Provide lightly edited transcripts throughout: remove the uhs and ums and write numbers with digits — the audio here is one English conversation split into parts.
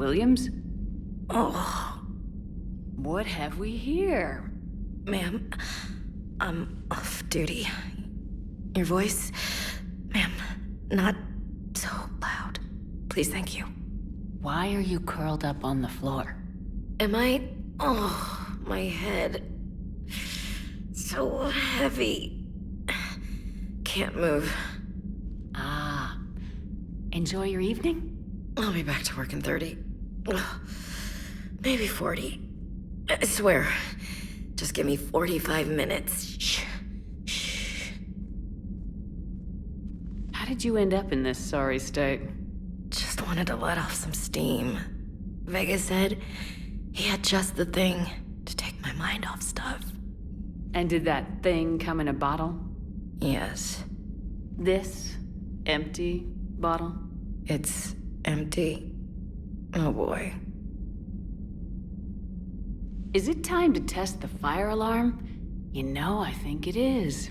Williams? Oh, What have we here? ma'am, I'm off duty. Your voice, ma'am, not so loud. Please, thank you. Why are you curled up on the floor? Am I? Oh, my head. So heavy. Can't move. Ah. Enjoy your evening? I'll be back to work in 30. Ugh, maybe 40. I swear. Just give me 45 minutes. Shh. Shh. How did you end up in this sorry state? Just wanted to let off some steam. Vega said he had just the thing to take my mind off stuff. And did that thing come in a bottle? Yes, This empty bottle? it's empty. Oh boy. Is it time to test the fire alarm? You know, I think it is.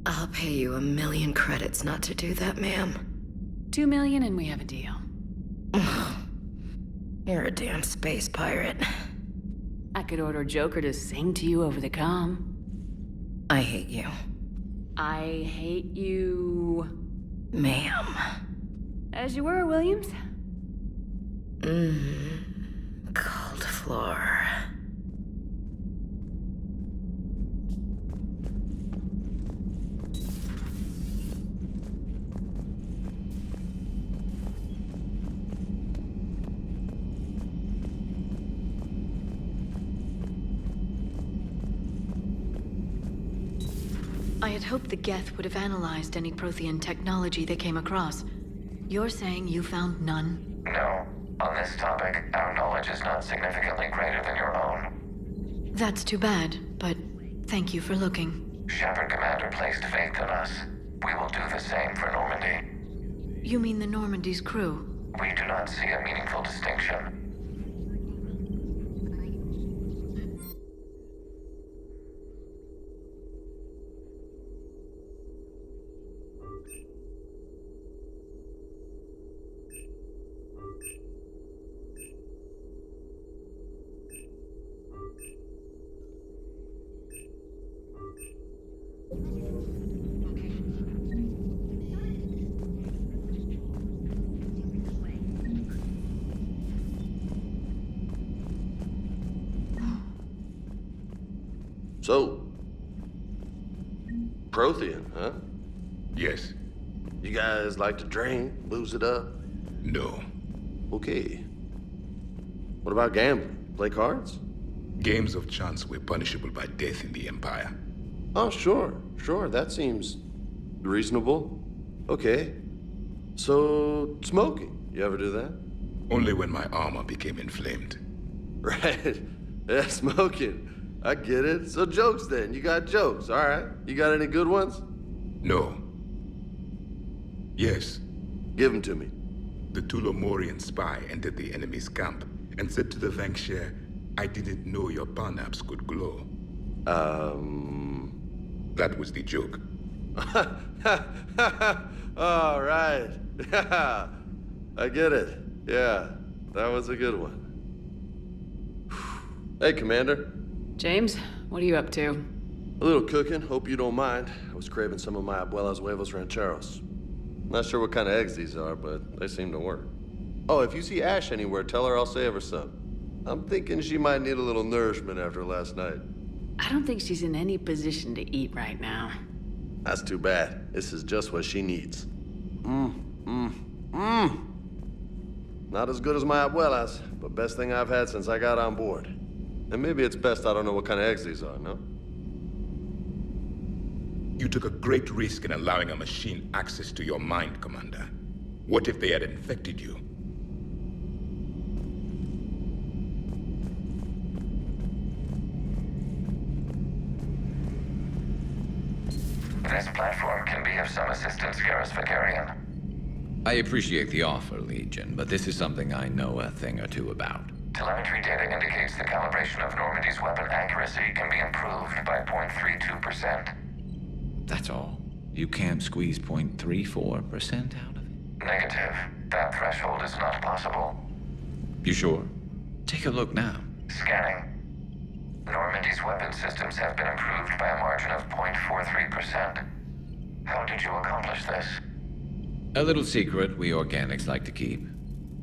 I'll pay you 1,000,000 credits not to do that, ma'am. 2 million and we have a deal. You're a damn space pirate. I could order Joker to sing to you over the comm. I hate you, I hate you... ma'am. As you were, Williams. Cold floor. I had hoped the Geth would have analyzed any Prothean technology they came across. You're saying you found none? No. On this topic, our knowledge is not significantly greater than your own. That's too bad, but thank you for looking. Shepard Commander placed faith in us. We will do the same for Normandy. You mean the Normandy's crew? We do not see a meaningful distinction. So, Prothean, huh? Yes. You guys like to drink, booze it up? No. Okay. What about gambling? Play cards? Games of chance were punishable by death in the Empire. Oh, sure. That seems reasonable. Okay. So, smoking. You ever do that? Only when my armor became inflamed. Right. Yeah, smoking. I get it. So jokes then. You got jokes, all right. You got any good ones? No. Yes. Give them to me. The Tulomorian spy entered the enemy's camp and said to the Vanksher, I didn't know your parnaps could glow. That was the joke. All right. Yeah. I get it. Yeah. That was a good one. Hey, Commander. James, what are you up to? A little cooking, hope you don't mind. I was craving some of my abuela's huevos rancheros. Not sure what kind of eggs these are, but they seem to work. Oh, if you see Ash anywhere, tell her I'll save her some. I'm thinking she might need a little nourishment after last night. I don't think she's in any position to eat right now. That's too bad. This is just what she needs. Not as good as my abuela's, but best thing I've had since I got on board. And maybe it's best I don't know what kind of eggs these are, no? You took a great risk in allowing a machine access to your mind, Commander. What if they had infected you? This platform can be of some assistance, Garrus Vakarian. I appreciate the offer, Legion, but this is something I know a thing or two about. Telemetry data indicates the calibration of Normandy's weapon accuracy can be improved by 0.32%. That's all. You can't squeeze 0.34% out of it? Negative. That threshold is not possible. You sure? Take a look now. Scanning. Normandy's weapon systems have been improved by a margin of 0.43%. How did you accomplish this? A little secret we organics like to keep.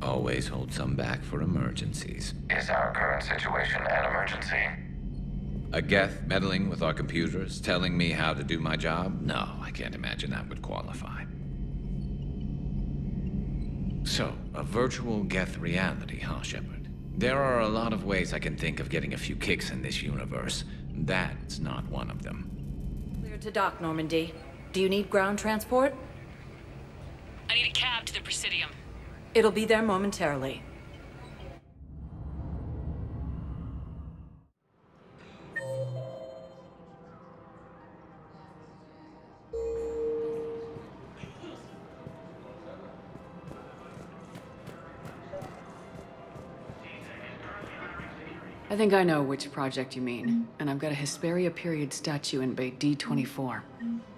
Always hold some back for emergencies. Is our current situation an emergency? A Geth meddling with our computers, telling me how to do my job? No, I can't imagine that would qualify. So, a virtual Geth reality, huh, Shepard? There are a lot of ways I can think of getting a few kicks in this universe. That's not one of them. Clear to dock, Normandy. Do you need ground transport? I need a cab to the Presidium. It'll be there momentarily. I think I know which project you mean, and I've got a Hesperia period statue in Bay D-24.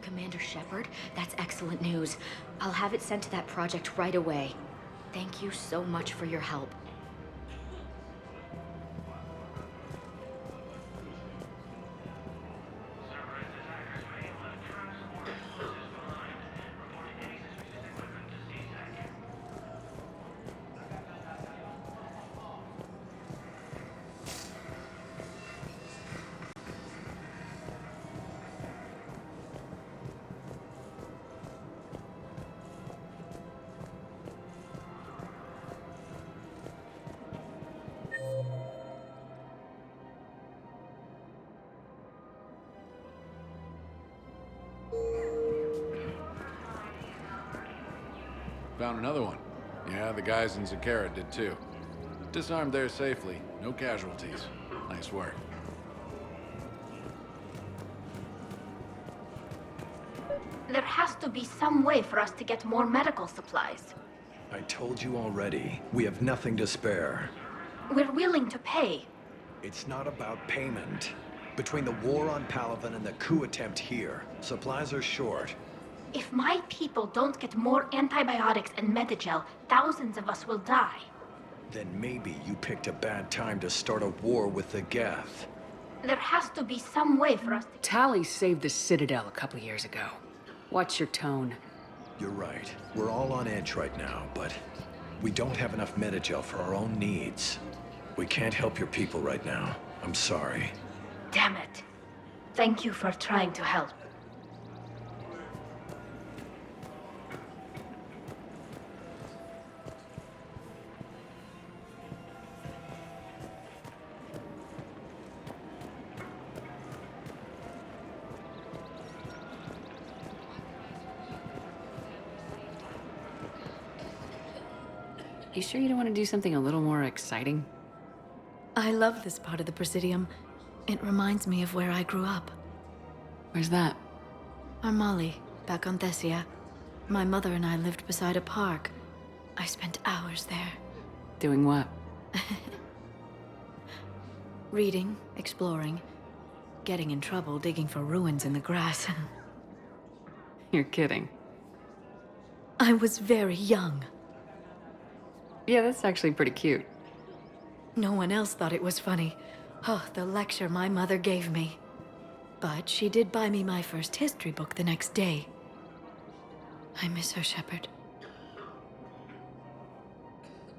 Commander Shepard, that's excellent news. I'll have it sent to that project right away. Thank you so much for your help. Found another one. Yeah, the guys in Zakara did too. Disarmed there safely. No casualties. Nice work. There has to be some way for us to get more medical supplies. I told you already. We have nothing to spare. We're willing to pay. It's not about payment. Between the war on Palaven and the coup attempt here, supplies are short. If my people don't get more antibiotics and Medigel, thousands of us will die. Then maybe you picked a bad time to start a war with the Geth. There has to be some way for us to... Tali saved the Citadel a couple years ago. Watch your tone. You're right. We're all on edge right now, but we don't have enough Medigel for our own needs. We can't help your people right now. I'm sorry. Damn it. Thank you for trying to help. You sure you don't want to do something a little more exciting? I love this part of the Presidium. It reminds me of where I grew up. Where's that? Armali, back on Thessia. My mother and I lived beside a park. I spent hours there. Doing what? Reading, exploring, getting in trouble digging for ruins in the grass. You're kidding. I was very young. Yeah, that's actually pretty cute. No one else thought it was funny. Oh, the lecture my mother gave me. But she did buy me my first history book the next day. I miss her, Shepard.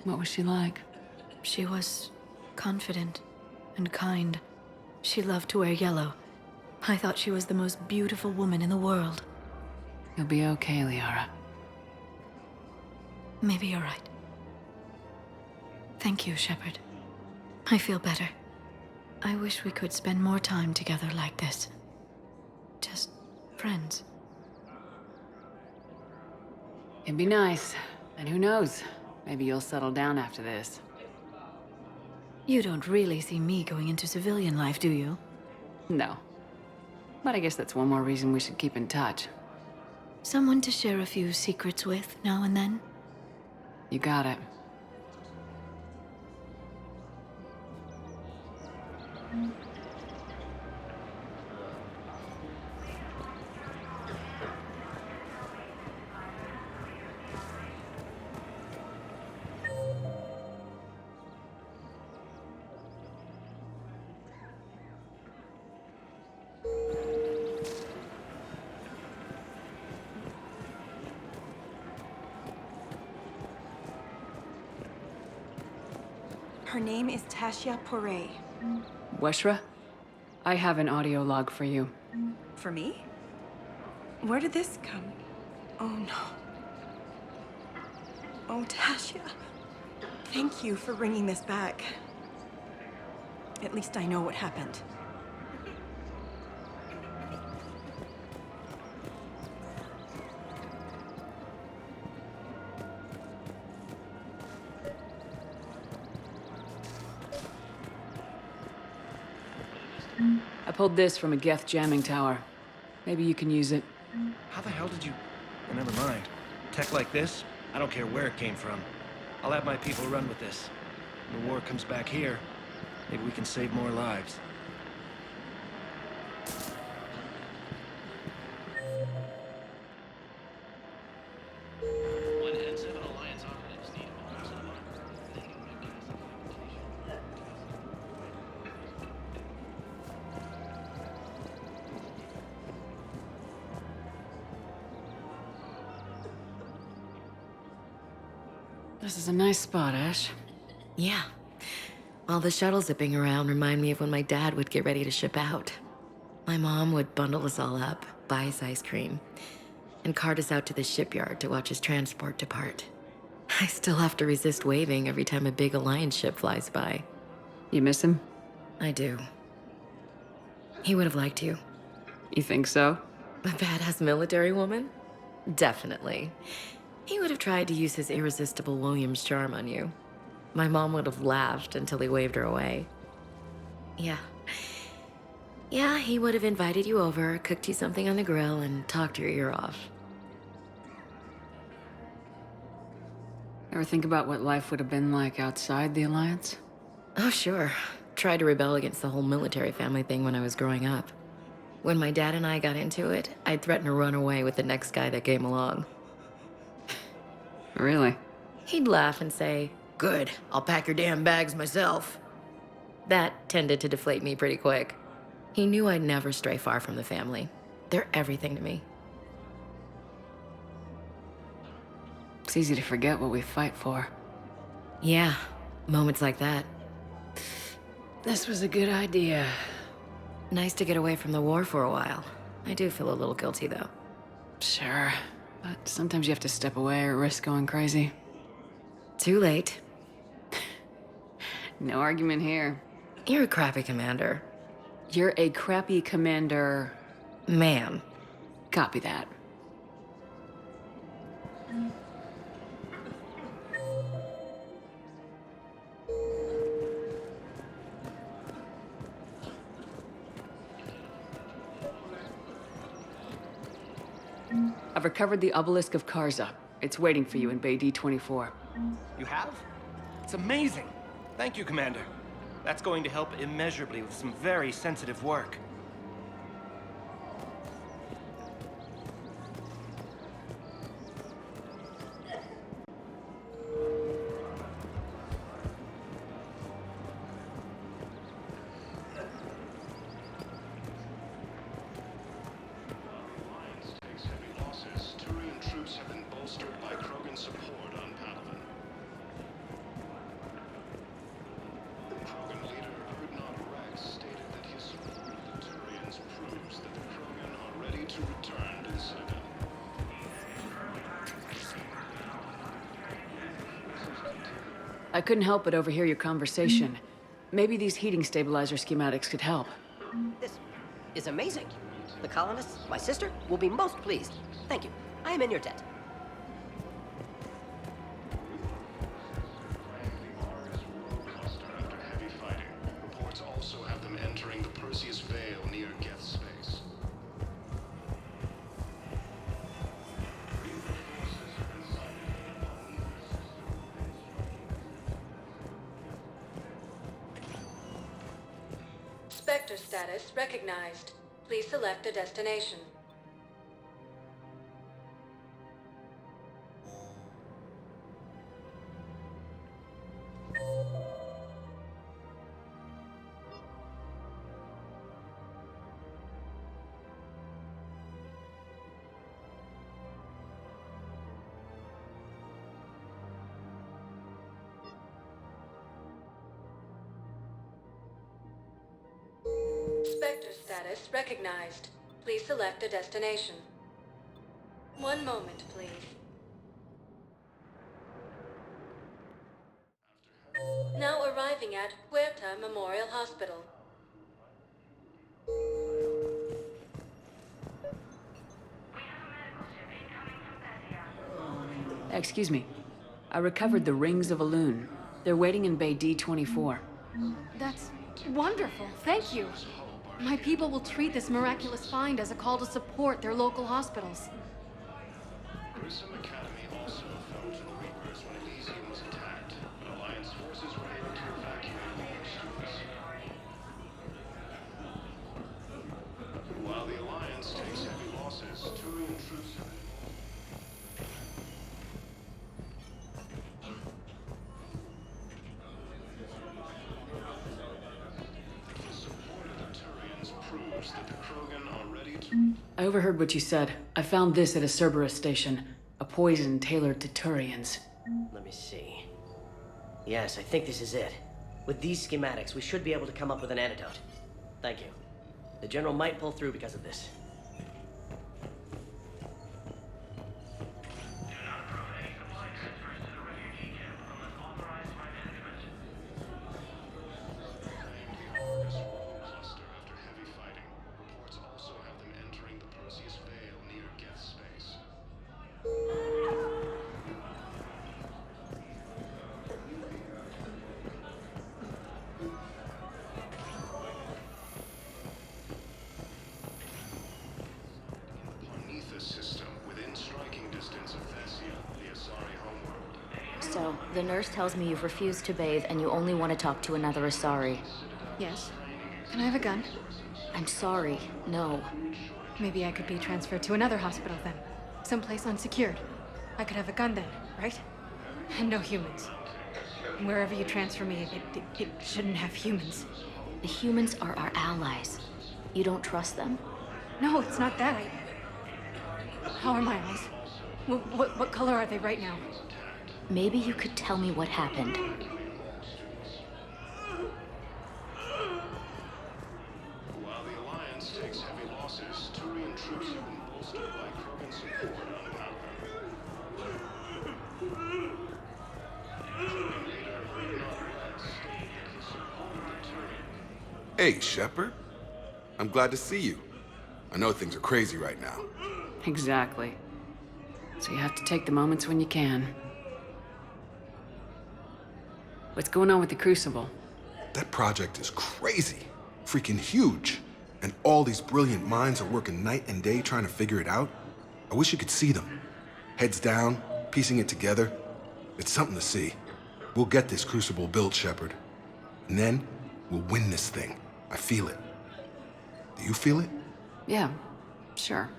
What was she like? She was confident and kind. She loved to wear yellow. I thought she was the most beautiful woman in the world. You'll be okay, Liara. Maybe you're right. Thank you, Shepard. I feel better. I wish we could spend more time together like this. Just friends. It'd be nice. And who knows? Maybe you'll settle down after this. You don't really see me going into civilian life, do you? No. But I guess that's one more reason we should keep in touch. Someone to share a few secrets with now and then? You got it. Her name is Tasha Poré. Weshra? I have an audio log for you. For me? Where did this come? Oh no. Oh, Tasha. Thank you for bringing this back. At least I know what happened. I pulled this from a Geth jamming tower. Maybe you can use it. How the hell did you... Oh, never mind. Tech like this, I don't care where it came from. I'll have my people run with this. When the war comes back here, maybe we can save more lives. This is a nice spot, Ash. Yeah. All the shuttle zipping around remind me of when my dad would get ready to ship out. My mom would bundle us all up, buy us ice cream, and cart us out to the shipyard to watch his transport depart. I still have to resist waving every time a big Alliance ship flies by. You miss him? I do. He would have liked you. You think so? A badass military woman? Definitely. He would have tried to use his irresistible Williams charm on you. My mom would have laughed until he waved her away. Yeah. Yeah, he would have invited you over, cooked you something on the grill, and talked your ear off. Ever think about what life would have been like outside the Alliance? Oh, sure. Tried to rebel against the whole military family thing when I was growing up. When my dad and I got into it, I'd threaten to run away with the next guy that came along. Really? He'd laugh and say, "Good, I'll pack your damn bags myself." That tended to deflate me pretty quick. He knew I'd never stray far from the family. They're everything to me. It's easy to forget what we fight for. Yeah, moments like that. This was a good idea. Nice to get away from the war for a while. I do feel a little guilty, though. Sure, but sometimes you have to step away or risk going crazy. Too late. No argument here. You're a crappy commander. You're a crappy commander... Ma'am. Copy that. I've recovered the obelisk of Karza. It's waiting for you in Bay D-24. You have? It's amazing. Thank you, Commander. That's going to help immeasurably with some very sensitive work. I couldn't help but overhear your conversation. Maybe these heating stabilizer schematics could help. This is amazing. The colonists, my sister, will be most pleased. Thank you. I am in your debt. After heavy fighting, reports also have them entering the Perseus Vale near Geth space. Spectre status recognized. Please select a destination. Inspector status recognized. Please select a destination. One moment, please. Now arriving at Huerta Memorial Hospital. Excuse me. I recovered the rings of Elune. They're waiting in Bay D-24. That's wonderful. Thank you. My people will treat this miraculous find as a call to support their local hospitals. Grissom Academy also fell to the Reapers when Elysium was attacked. Alliance forces were able to evacuate all the students. While the Alliance takes heavy losses, Turian troops have been I overheard what you said. I found this at a Cerberus station. A poison tailored to Turians. Let me see. Yes, I think this is it. With these schematics, we should be able to come up with an antidote. Thank you. The General might pull through because of this. So, the nurse tells me you've refused to bathe and you only want to talk to another Asari. Yes. Can I have a gun? I'm sorry, no. Maybe I could be transferred to another hospital then. Someplace unsecured. I could have a gun then, right? And no humans. Wherever you transfer me, it shouldn't have humans. The humans are our allies. You don't trust them? No, it's not that. How are my eyes? What color are they right now? Maybe you could tell me what happened. While the Alliance takes heavy losses, Turian troops have been bolstered by Krogan support on power. Hey, Shepard. I'm glad to see you. I know things are crazy right now. Exactly. So you have to take the moments when you can. What's going on with the Crucible? That project is crazy. Freaking huge. And all these brilliant minds are working night and day trying to figure it out. I wish you could see them. Heads down, piecing it together. It's something to see. We'll get this Crucible built, Shepard. And then, we'll win this thing. I feel it. Do you feel it? Yeah, sure.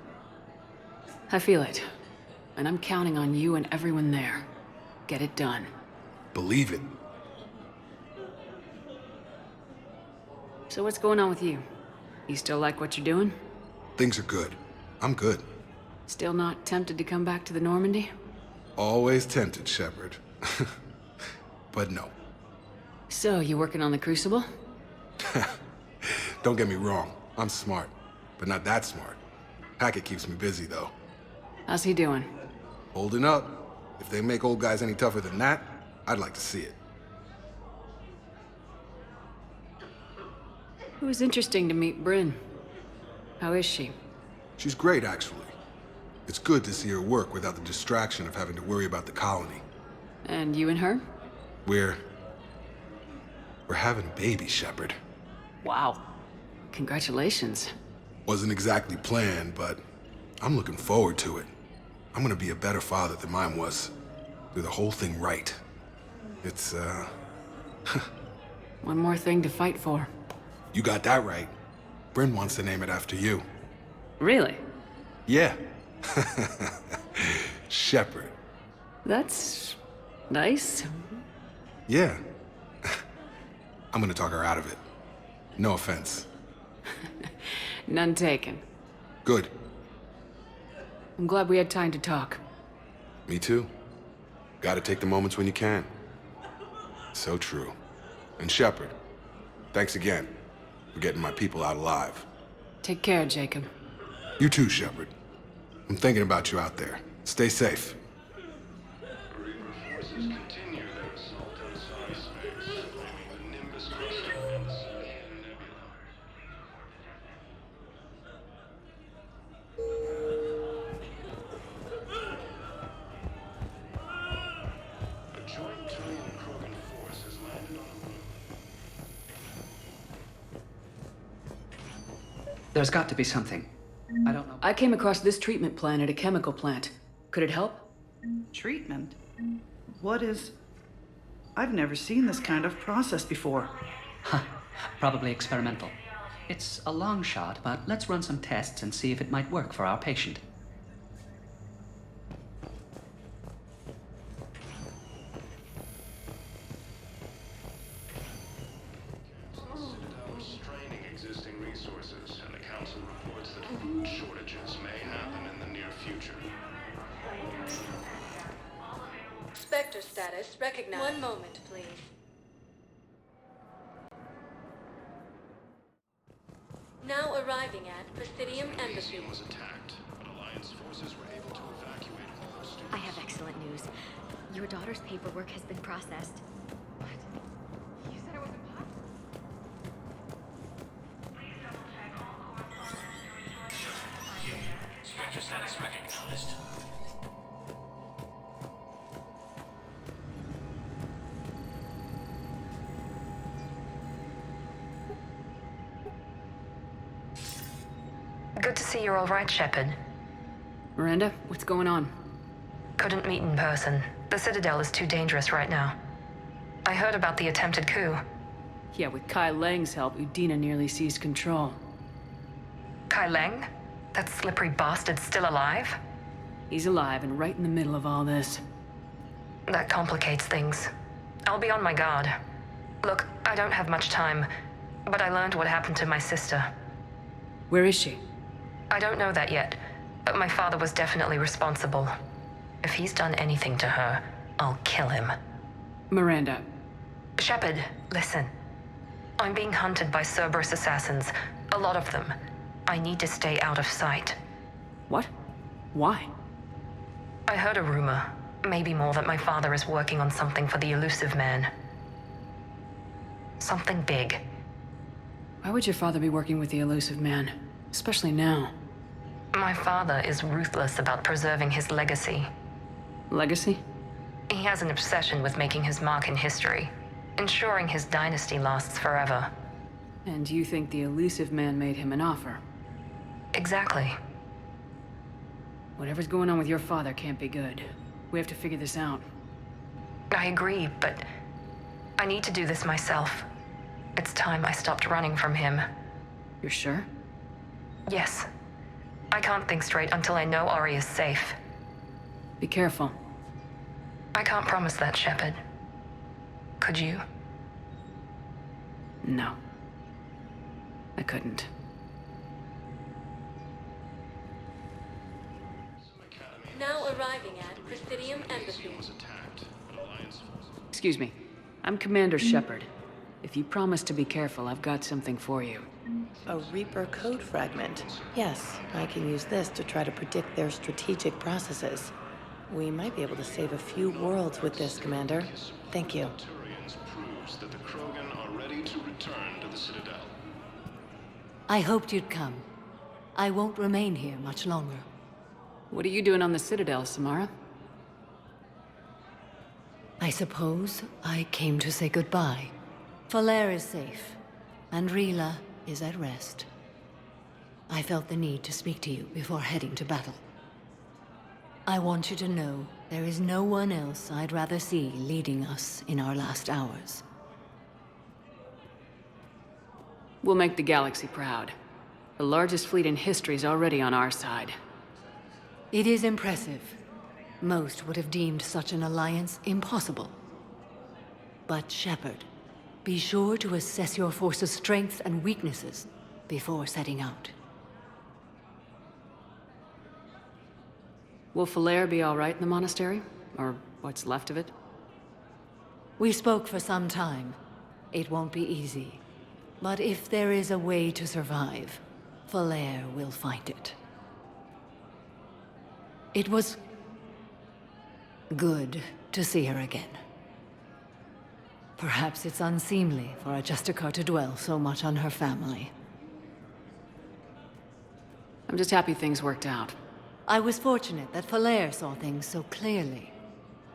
I feel it. And I'm counting on you and everyone there. Get it done. Believe it. So what's going on with you? You still like what you're doing? Things are good. I'm good. Still not tempted to come back to the Normandy? Always tempted, Shepard. But no. So, you working on the Crucible? Don't get me wrong. I'm smart. But not that smart. Hackett keeps me busy, though. How's he doing? Holding up. If they make old guys any tougher than that, I'd like to see it. It was interesting to meet Bryn. How is she? She's great, actually. It's good to see her work without the distraction of having to worry about the colony. And you and her? We're having a baby, Shepard. Wow. Congratulations. Wasn't exactly planned, but I'm looking forward to it. I'm gonna be a better father than mine was. Do the whole thing right. It's, One more thing to fight for. You got that right. Bryn wants to name it after you. Really? Yeah. Shepard. That's nice. Yeah. I'm gonna talk her out of it. No offense. None taken. Good. I'm glad we had time to talk. Me too. Gotta take the moments when you can. So true. And Shepard, thanks again. for getting my people out alive. Take care, Jacob. You too, Shepard. I'm thinking about you out there. Stay safe. Forces continue their assault on cyberspace, claiming the Nimbus cluster and the Siberian Nebula. A joint Turian-Krogan force has landed on the moon. There's got to be something. I don't know. I came across this treatment plant at a chemical plant. Could it help? Treatment? What is... I've never seen this kind of process before. Huh. Probably experimental. It's a long shot, but let's run some tests and see if it might work for our patient. Citadel is straining existing resources, and the Council reports that food shortages may happen in the near future. Spectre status recognized. One moment, please. Now arriving at Presidium Embassy. Was attacked, but Alliance forces were able to evacuate all students. I have excellent news. Your daughter's paperwork has been processed. What? You said it was impossible. Spectre status recognized. Good to see you're all right, Shepard. Miranda, what's going on? Couldn't meet in person. The Citadel is too dangerous right now. I heard about the attempted coup. Yeah, with Kai Lang's help, Udina nearly seized control. Kai Lang? That slippery bastard's still alive? He's alive and right in the middle of all this. That complicates things. I'll be on my guard. Look, I don't have much time, but I learned what happened to my sister. Where is she? I don't know that yet, but my father was definitely responsible. If he's done anything to her, I'll kill him. Miranda. Shepard, listen. I'm being hunted by Cerberus assassins. A lot of them. I need to stay out of sight. What? Why? I heard a rumor, maybe more, that my father is working on something for the elusive man. Something big. Why would your father be working with the elusive man? Especially now. My father is ruthless about preserving his legacy. Legacy? He has an obsession with making his mark in history, ensuring his dynasty lasts forever. And you think the elusive man made him an offer? Exactly. Whatever's going on with your father can't be good. We have to figure this out. I agree, but I need to do this myself. It's time I stopped running from him. You're sure? Yes. I can't think straight until I know Ori is safe. Be careful. I can't promise that, Shepard. Could you? No. I couldn't. Now arriving at Presidium Embassy. Excuse me. I'm Commander Shepard. If you promise to be careful, I've got something for you. A Reaper code fragment. Yes, I can use this to try to predict their strategic processes. We might be able to save a few worlds with this, Commander. Thank you. Proves that the Krogan are ready to return to the Citadel. I hoped you'd come. I won't remain here much longer. What are you doing on the Citadel, Samara? I suppose I came to say goodbye. Falere is safe, and Rila is at rest. I felt the need to speak to you before heading to battle. I want you to know there is no one else I'd rather see leading us in our last hours. We'll make the galaxy proud. The largest fleet in history is already on our side. It is impressive. Most would have deemed such an alliance impossible. But Shepard, be sure to assess your force's strengths and weaknesses before setting out. Will Falere be all right in the monastery? Or what's left of it? We spoke for some time. It won't be easy. But if there is a way to survive, Falair will find it. It was good to see her again. Perhaps it's unseemly for a Justicar to dwell so much on her family. I'm just happy things worked out. I was fortunate that Falair saw things so clearly.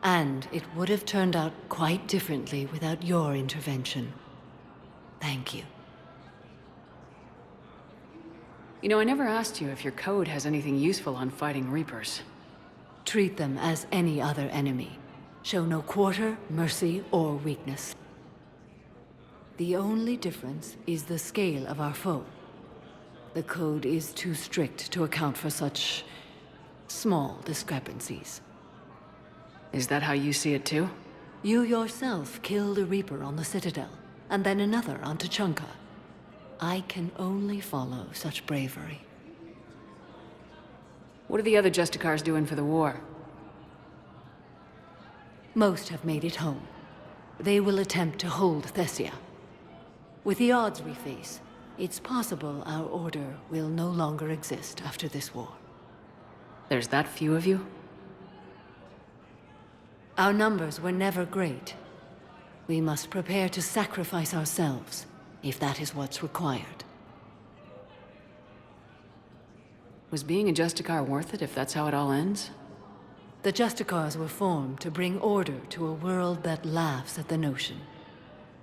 And it would have turned out quite differently without your intervention. Thank you. You know, I never asked you if your code has anything useful on fighting Reapers. Treat them as any other enemy. Show no quarter, mercy, or weakness. The only difference is the scale of our foe. The code is too strict to account for such small discrepancies. Is that how you see it too? You yourself killed a Reaper on the Citadel, and then another on Tuchanka. I can only follow such bravery. What are the other Justicars doing for the war? Most have made it home. They will attempt to hold Thessia. With the odds we face, it's possible our order will no longer exist after this war. There's that few of you? Our numbers were never great. We must prepare to sacrifice ourselves, if that is what's required. Was being a Justicar worth it if that's how it all ends? The Justicars were formed to bring order to a world that laughs at the notion.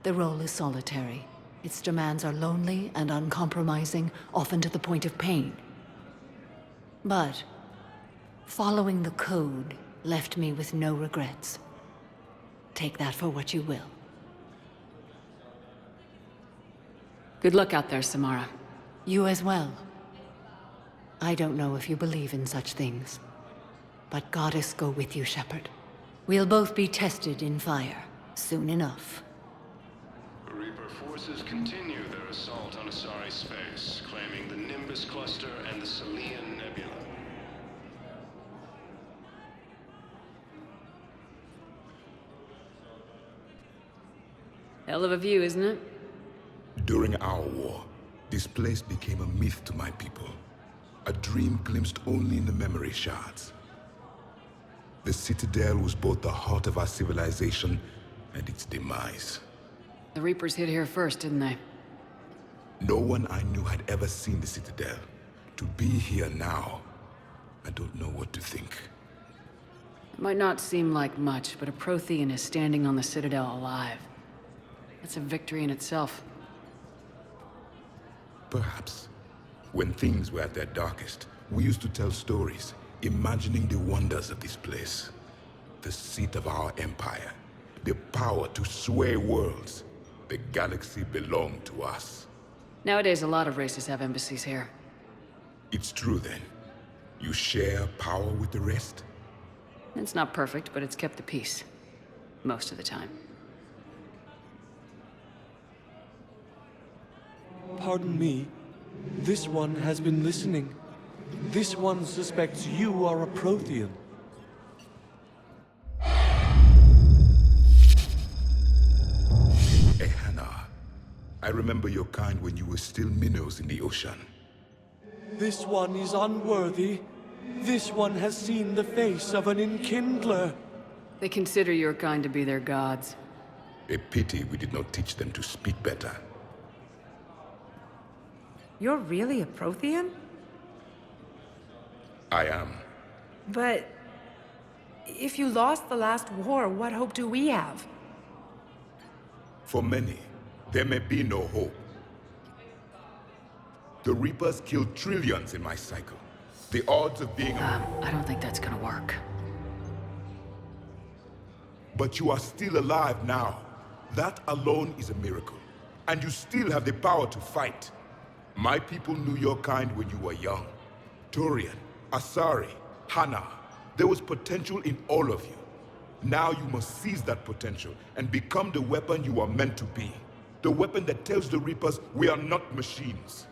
The role is solitary. Its demands are lonely and uncompromising, often to the point of pain. But following the code left me with no regrets. Take that for what you will. Good luck out there, Samara. You as well. I don't know if you believe in such things, but Goddess go with you, Shepard. We'll both be tested in fire, soon enough. Reaper forces continue their assault on Asari space, claiming the Nimbus Cluster and the Salian Nebula. Hell of a view, isn't it? During our war, this place became a myth to my people. A dream glimpsed only in the memory shards. The Citadel was both the heart of our civilization and its demise. The Reapers hit here first, didn't they? No one I knew had ever seen the Citadel. To be here now, I don't know what to think. It might not seem like much, but a Prothean is standing on the Citadel alive. That's a victory in itself. Perhaps. When things were at their darkest, we used to tell stories, imagining the wonders of this place. The seat of our empire. The power to sway worlds. The galaxy belonged to us. Nowadays, a lot of races have embassies here. It's true then. You share power with the rest? It's not perfect, but it's kept the peace. Most of the time. Pardon me. This one has been listening. This one suspects you are a Prothean. Ehana. I remember your kind when you were still minnows in the ocean. This one is unworthy. This one has seen the face of an enkindler. They consider your kind to be their gods. A pity we did not teach them to speak better. You're really a Prothean? I am. But if you lost the last war, what hope do we have? For many, there may be no hope. The Reapers killed trillions in my cycle. The odds of being I don't think that's gonna work. But you are still alive now. That alone is a miracle. And you still have the power to fight. My people knew your kind when you were young. Turian, Asari, Hana. There was potential in all of you. Now you must seize that potential and become the weapon you are meant to be. The weapon that tells the Reapers we are not machines.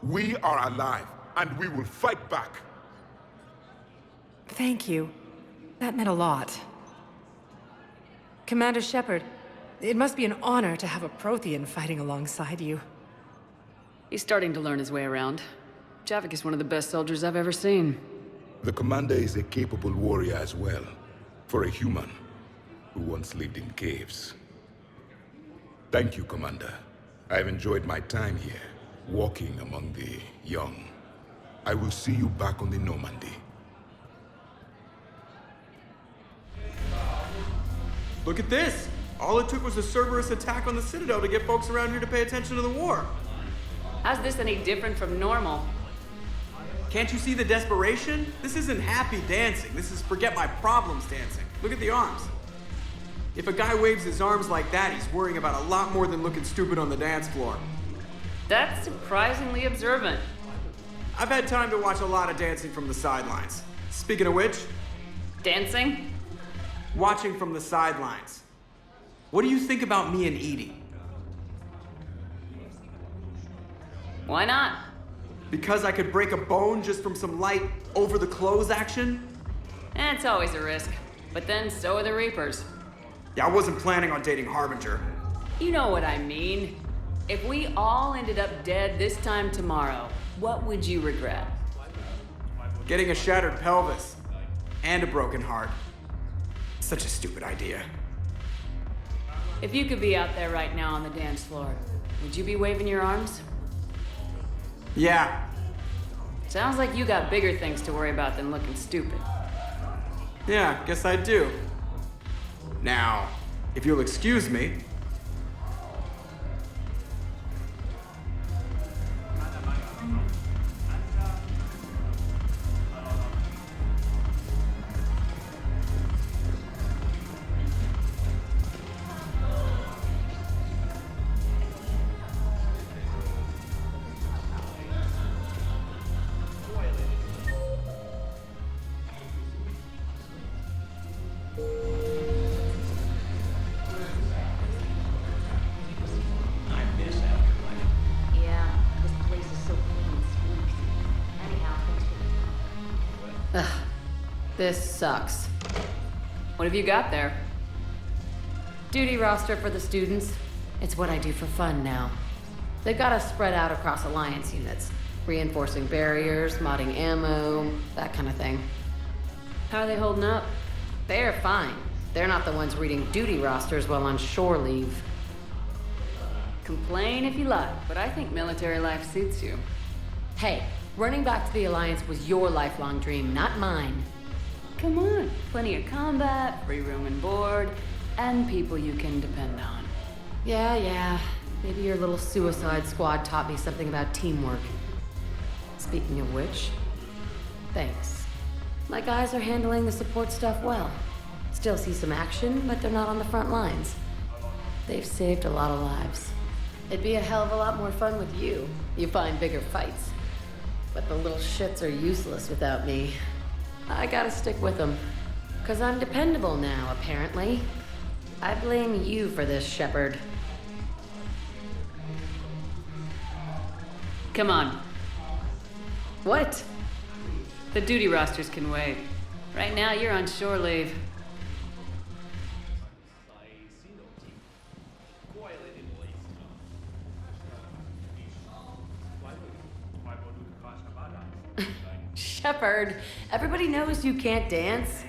We are alive, and we will fight back. Thank you. That meant a lot. Commander Shepard, It must be an honor to have a Prothean fighting alongside you. He's starting to learn his way around. Javik is one of the best soldiers I've ever seen. The commander is a capable warrior as well, for a human who once lived in caves. Thank you, Commander. I've enjoyed my time here, walking among the young. I will see you back on the Normandy. Look at this! All it took was a Cerberus attack on the Citadel to get folks around here to pay attention to the war. How's this any different from normal? Can't you see the desperation? This isn't happy dancing. This is forget my problems dancing. Look at the arms. If a guy waves his arms like that, he's worrying about a lot more than looking stupid on the dance floor. That's surprisingly observant. I've had time to watch a lot of dancing from the sidelines. Speaking of which... Dancing? Watching from the sidelines. What do you think about me and Edie? Why not? Because I could break a bone just from some light over-the-clothes action? It's always a risk. But then so are the Reapers. Yeah, I wasn't planning on dating Harbinger. You know what I mean. If we all ended up dead this time tomorrow, what would you regret? Getting a shattered pelvis. And a broken heart. Such a stupid idea. If you could be out there right now on the dance floor, would you be waving your arms? Yeah. Sounds like you got bigger things to worry about than looking stupid. Yeah, guess I do. Now, if you'll excuse me. This sucks. What have you got there? Duty roster for the students. It's what I do for fun now. They've got us spread out across Alliance units. Reinforcing barriers, modding ammo, that kind of thing. How are they holding up? They're fine. They're not the ones reading duty rosters while on shore leave. Complain if you like, but I think military life suits you. Hey, running back to the Alliance was your lifelong dream, not mine. Come on, plenty of combat, free room and board, and people you can depend on. Yeah. Maybe your little suicide squad taught me something about teamwork. Speaking of which, thanks. My guys are handling the support stuff well. Still see some action, but they're not on the front lines. They've saved a lot of lives. It'd be a hell of a lot more fun with you. You find bigger fights. But the little shits are useless without me. I gotta stick with them. 'Cause I'm dependable now, apparently. I blame you for this, Shepard. Come on. What? The duty rosters can wait. Right now, you're on shore leave. Shepard, everybody knows you can't dance.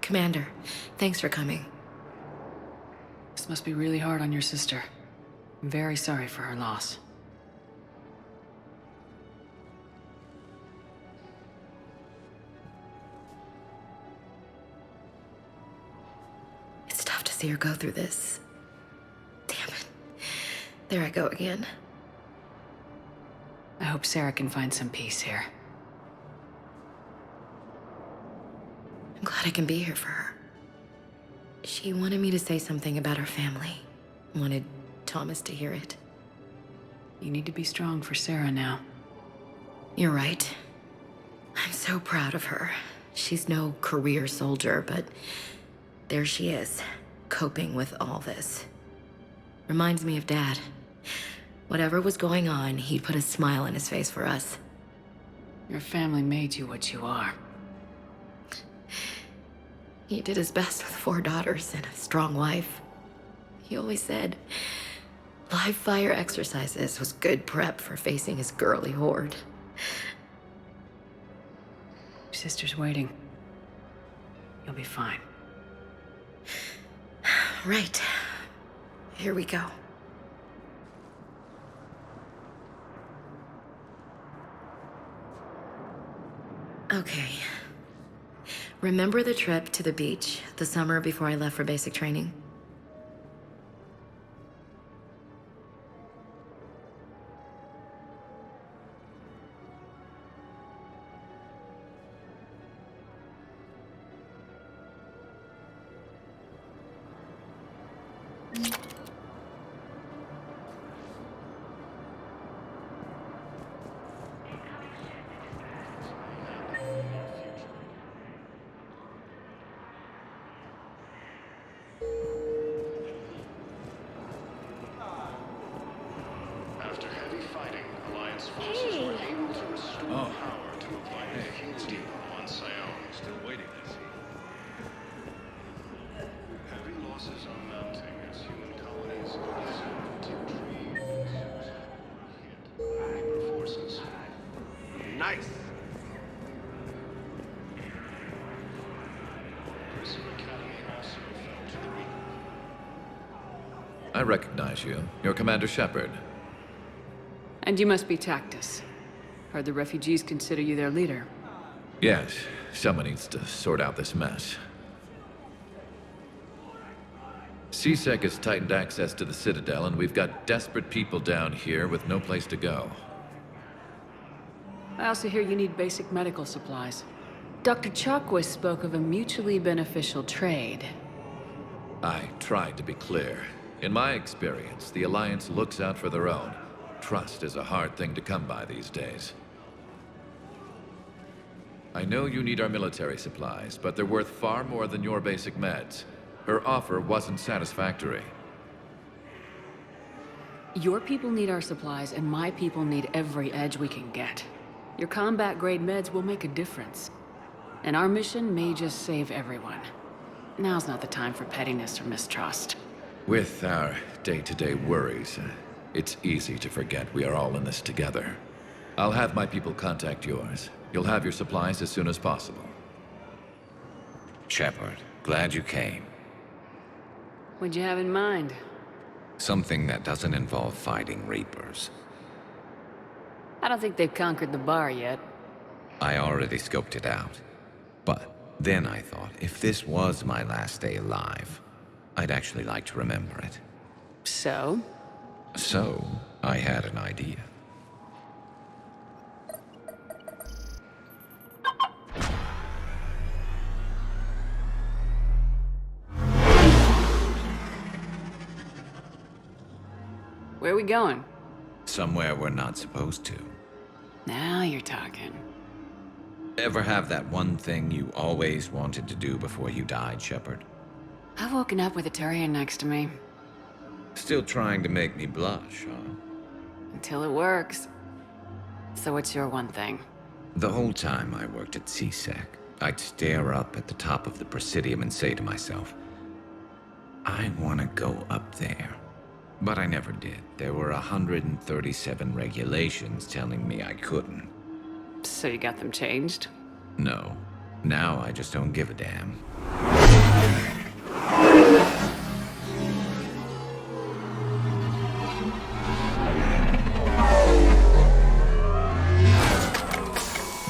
Commander, thanks for coming. This must be really hard on your sister. I'm very sorry for her loss. It's tough to see her go through this. Damn it. There I go again. I hope Sarah can find some peace here. I'm glad I can be here for her. She wanted me to say something about her family. Wanted Thomas to hear it. You need to be strong for Sarah now. You're right. I'm so proud of her. She's no career soldier, but there she is, coping with all this. Reminds me of Dad. Whatever was going on, he'd put a smile on his face for us. Your family made you what you are. He did his best with 4 daughters and a strong wife. He always said live fire exercises was good prep for facing his girly horde. Your sister's waiting. You'll be fine. Right. Here we go. Okay. Remember the trip to the beach the summer before I left for basic training? After heavy fighting, Alliance forces were able to restore power to a vital fuel depot on Sion. Still waiting, I see. Heavy losses are mounting as human colonies of hit Reaper forces. Nice! Grissom Academy also fell to the Reaper. I recognize you. You're Commander Shepard. And you must be Tactus. Heard the refugees consider you their leader. Yes, someone needs to sort out this mess. CSEC has tightened access to the Citadel, and we've got desperate people down here with no place to go. I also hear you need basic medical supplies. Dr. Chalkwis spoke of a mutually beneficial trade. I tried to be clear. In my experience, the Alliance looks out for their own. Trust is a hard thing to come by these days. I know you need our military supplies, but they're worth far more than your basic meds. Her offer wasn't satisfactory. Your people need our supplies, and my people need every edge we can get. Your combat-grade meds will make a difference. And our mission may just save everyone. Now's not the time for pettiness or mistrust. With our day-to-day worries, it's easy to forget we are all in this together. I'll have my people contact yours. You'll have your supplies as soon as possible. Shepard, glad you came. What'd you have in mind? Something that doesn't involve fighting Reapers. I don't think they've conquered the bar yet. I already scoped it out. But then I thought, if this was my last day alive, I'd actually like to remember it. So? So, I had an idea. Where are we going? Somewhere we're not supposed to. Now you're talking. Ever have that one thing you always wanted to do before you died, Shepard? I've woken up with a Turian next to me. Still trying to make me blush, huh? Until it works. So what's your one thing? The whole time I worked at CSEC, I'd stare up at the top of the Presidium and say to myself, I want to go up there. But I never did. There were 137 regulations telling me I couldn't. So you got them changed? No. Now I just don't give a damn.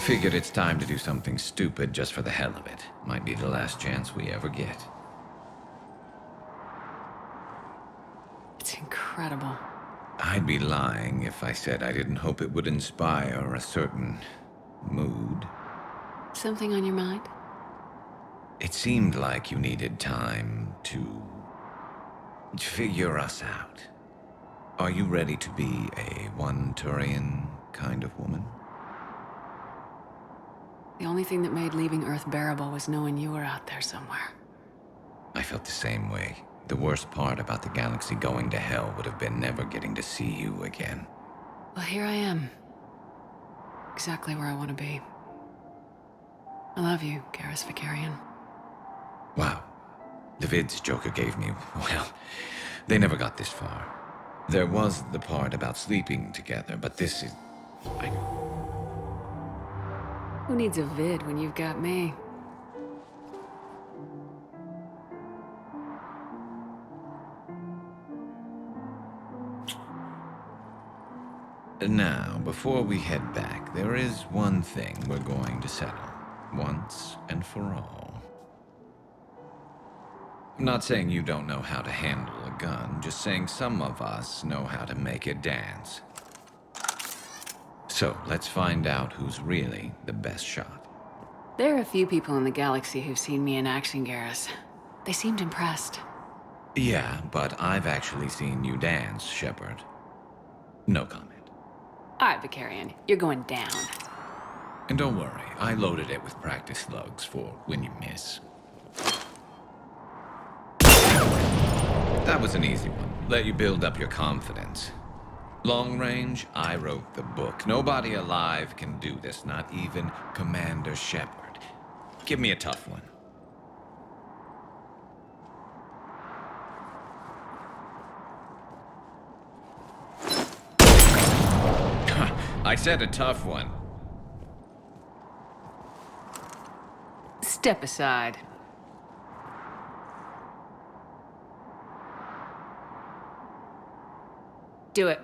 Figured it's time to do something stupid just for the hell of it. Might be the last chance we ever get. It's incredible. I'd be lying if I said I didn't hope it would inspire a certain mood. Something on your mind? It seemed like you needed time to figure us out. Are you ready to be a one Turian kind of woman? The only thing that made leaving Earth bearable was knowing you were out there somewhere. I felt the same way. The worst part about the galaxy going to hell would have been never getting to see you again. Well, here I am. Exactly where I want to be. I love you, Garrus Vicarian. Wow. The vids Joker gave me, well, they never got this far. There was the part about sleeping together, but this is... Who needs a vid when you've got me? Now, before we head back, there is one thing we're going to settle. Once and for all. I'm not saying you don't know how to handle a gun, just saying some of us know how to make it dance. So, let's find out who's really the best shot. There are a few people in the galaxy who've seen me in action, Garrus. They seemed impressed. Yeah, but I've actually seen you dance, Shepard. No comment. All right, Vicarian, you're going down. And don't worry, I loaded it with practice slugs for when you miss. That was an easy one. Let you build up your confidence. Long range, I wrote the book. Nobody alive can do this, not even Commander Shepard. Give me a tough one. I said a tough one. Step aside. Do it.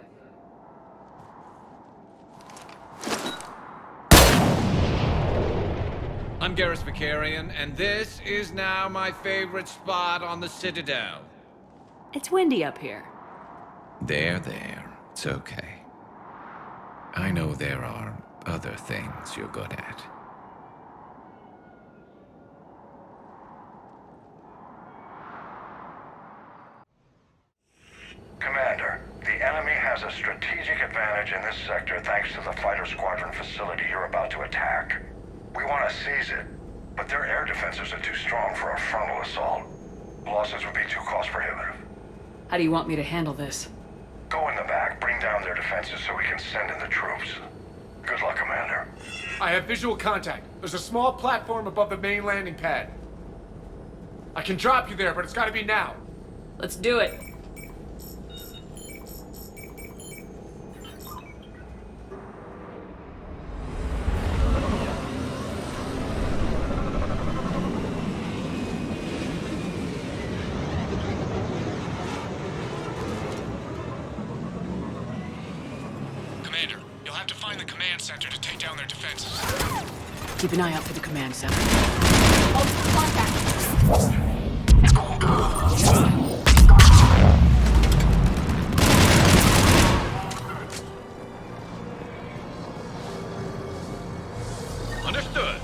I'm Garrus Vicarian, and this is now my favorite spot on the Citadel. It's windy up here. There. It's okay. I know there are other things you're good at. Commander, the enemy has a strategic advantage in this sector thanks to the fighter squadron facility you're about to attack. We want to seize it, but their air defenses are too strong for a frontal assault. Losses would be too cost prohibitive. How do you want me to handle this? Go in the back, bring down their defenses so we can send in the troops. Good luck, Commander. I have visual contact. There's a small platform above the main landing pad. I can drop you there, but it's gotta be now. Let's do it. Commander, you'll have to find the command center to take down their defenses. Keep an eye out for the command center. Understood.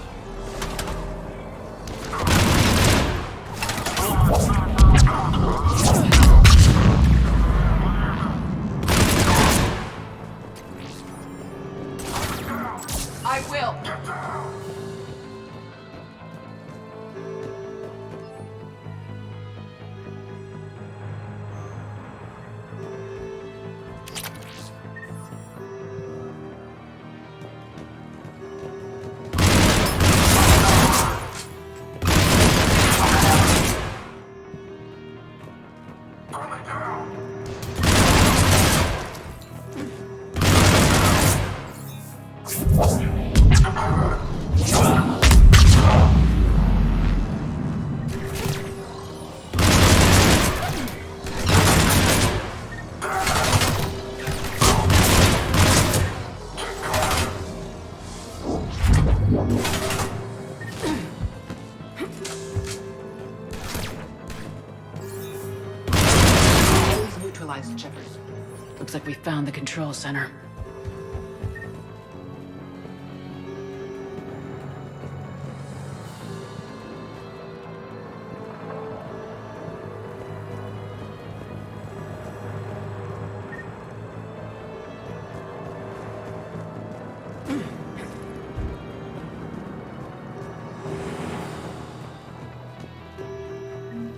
I will. Neutralized, Shepard. Looks like we found the control center.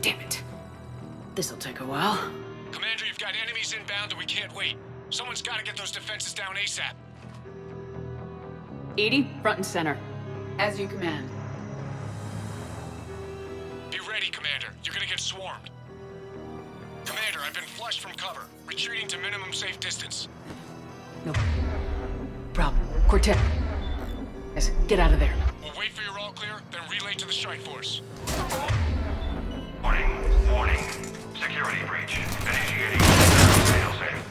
Damn it. This'll take a while. Commander, you've got enemies inbound and we can't wait. Someone's gotta get those defenses down ASAP. EDI, front and center. As you command. Be ready, Commander. You're gonna get swarmed. Commander, I've been flushed from cover. Retreating to minimum safe distance. No problem. Cortez. Yes, get out of there. We'll wait for your all clear, then relay to the strike force. Warning. Warning. Security breach. Initiating. Failsafe.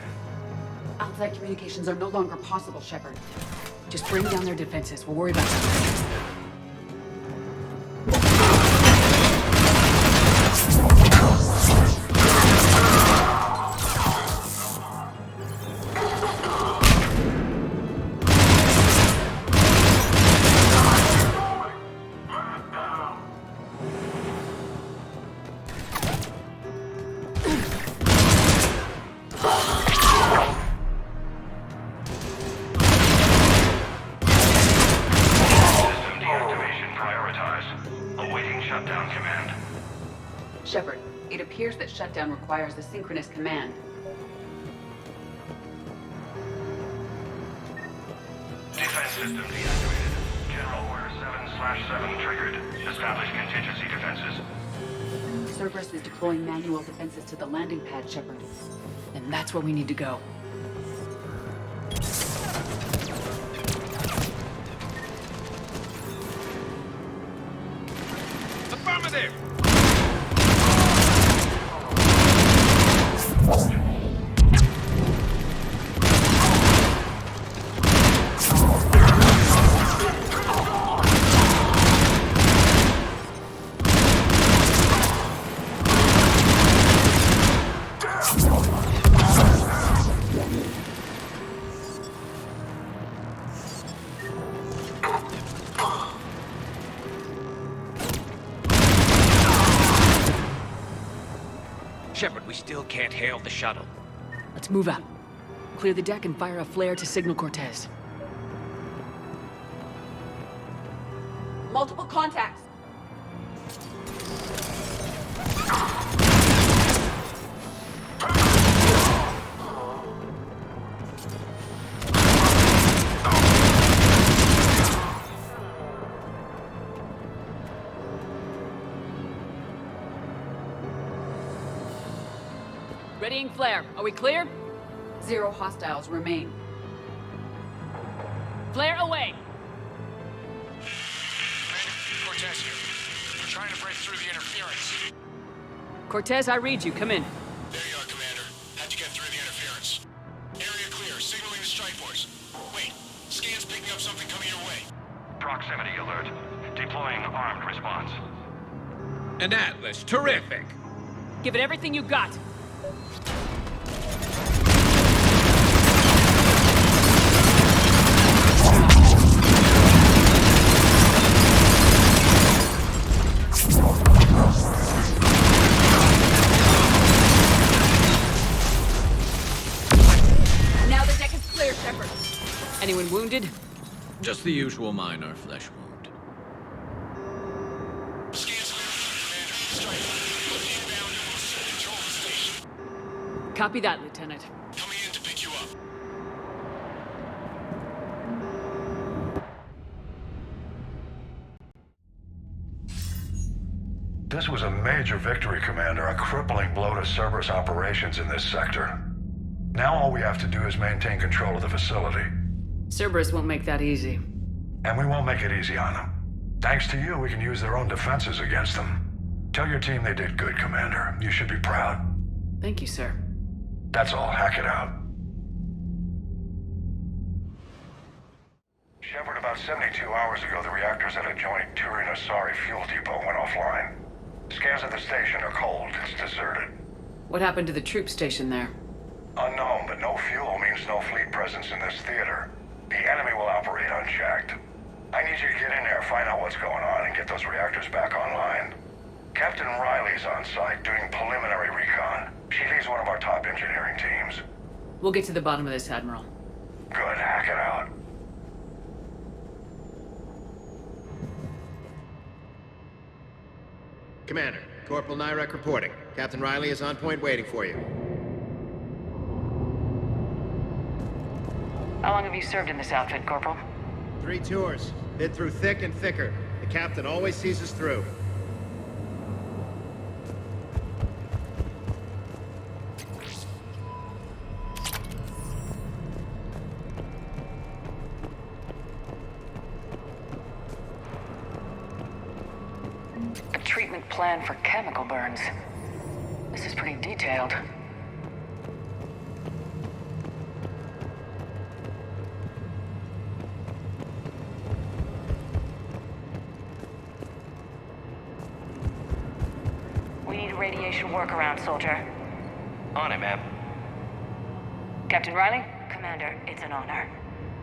Outside communications are no longer possible, Shepard. Just bring down their defenses. We'll worry about that. Shepard, it appears that shutdown requires the synchronous command. Defense system deactivated. General Order 7/7 triggered. Establish contingency defenses. Cerberus is deploying manual defenses to the landing pad, Shepard. And that's where we need to go. Affirmative! Shepard, we still can't hail the shuttle. Let's move out. Clear the deck and fire a flare to signal Cortez. Multiple contacts. Readying flare. Are we clear? 0 hostiles remain. Flare away! Commander, Cortez here. We're trying to break through the interference. Cortez, I read you. Come in. There you are, Commander. How'd you get through the interference? Area clear. Signaling the strike force. Wait. Scan's picking up something coming your way. Proximity alert. Deploying armed response. An Atlas. Terrific. Give it everything you got. Now the deck is clear, Shepard. Anyone wounded? Just the usual minor flesh wound. Copy that, Lieutenant. Coming in to pick you up. This was a major victory, Commander. A crippling blow to Cerberus operations in this sector. Now all we have to do is maintain control of the facility. Cerberus won't make that easy. And we won't make it easy on them. Thanks to you, we can use their own defenses against them. Tell your team they did good, Commander. You should be proud. Thank you, sir. That's all. Hack it out. Shepard, about 72 hours ago, the reactors at a joint Turin-Asari fuel depot went offline. Scans at the station are cold. It's deserted. What happened to the troop station there? Unknown, but no fuel means no fleet presence in this theater. The enemy will operate unchecked. I need you to get in there, find out what's going on, and get those reactors back online. Captain Riley's on site doing preliminary recon. She leads one of our top engineering teams. We'll get to the bottom of this, Admiral. Good, hack it out. Commander, Corporal Nyrek reporting. Captain Riley is on point waiting for you. How long have you served in this outfit, Corporal? 3 tours. Been through thick and thicker. The captain always sees us through. A treatment plan for chemical burns. This is pretty detailed. We need a radiation workaround, soldier. On it, ma'am. Captain Riley? Commander, it's an honor.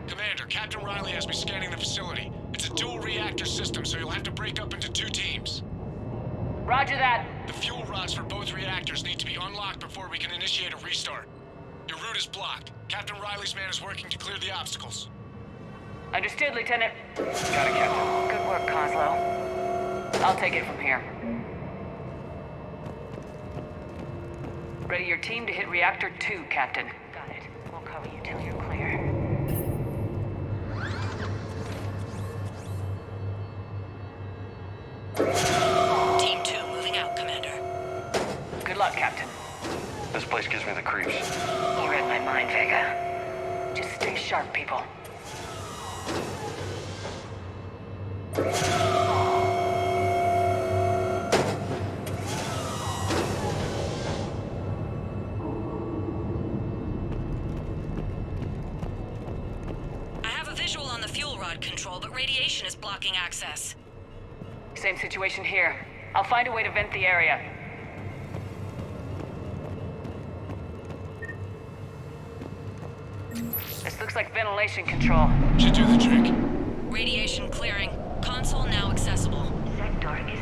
Commander, Captain Riley has me scanning the facility. It's a dual reactor system, so you'll have to break up into 2 teams. Roger that. The fuel rods for both reactors need to be unlocked before we can initiate a restart. Your route is blocked. Captain Riley's man is working to clear the obstacles. Understood, Lieutenant. Got it, Captain. Good work, Coslow. I'll take it from here. Ready your team to hit Reactor 2, Captain. Got it. We'll cover you till you're clear. Team 2 moving out, Commander. Good luck, Captain. This place gives me the creeps. You read my mind, Vega. Just stay sharp, people. I have a visual on the fuel rod control, but radiation is blocking access. Same situation here. I'll find a way to vent the area. This looks like ventilation control. Should do the trick. Radiation clearing. Console now accessible.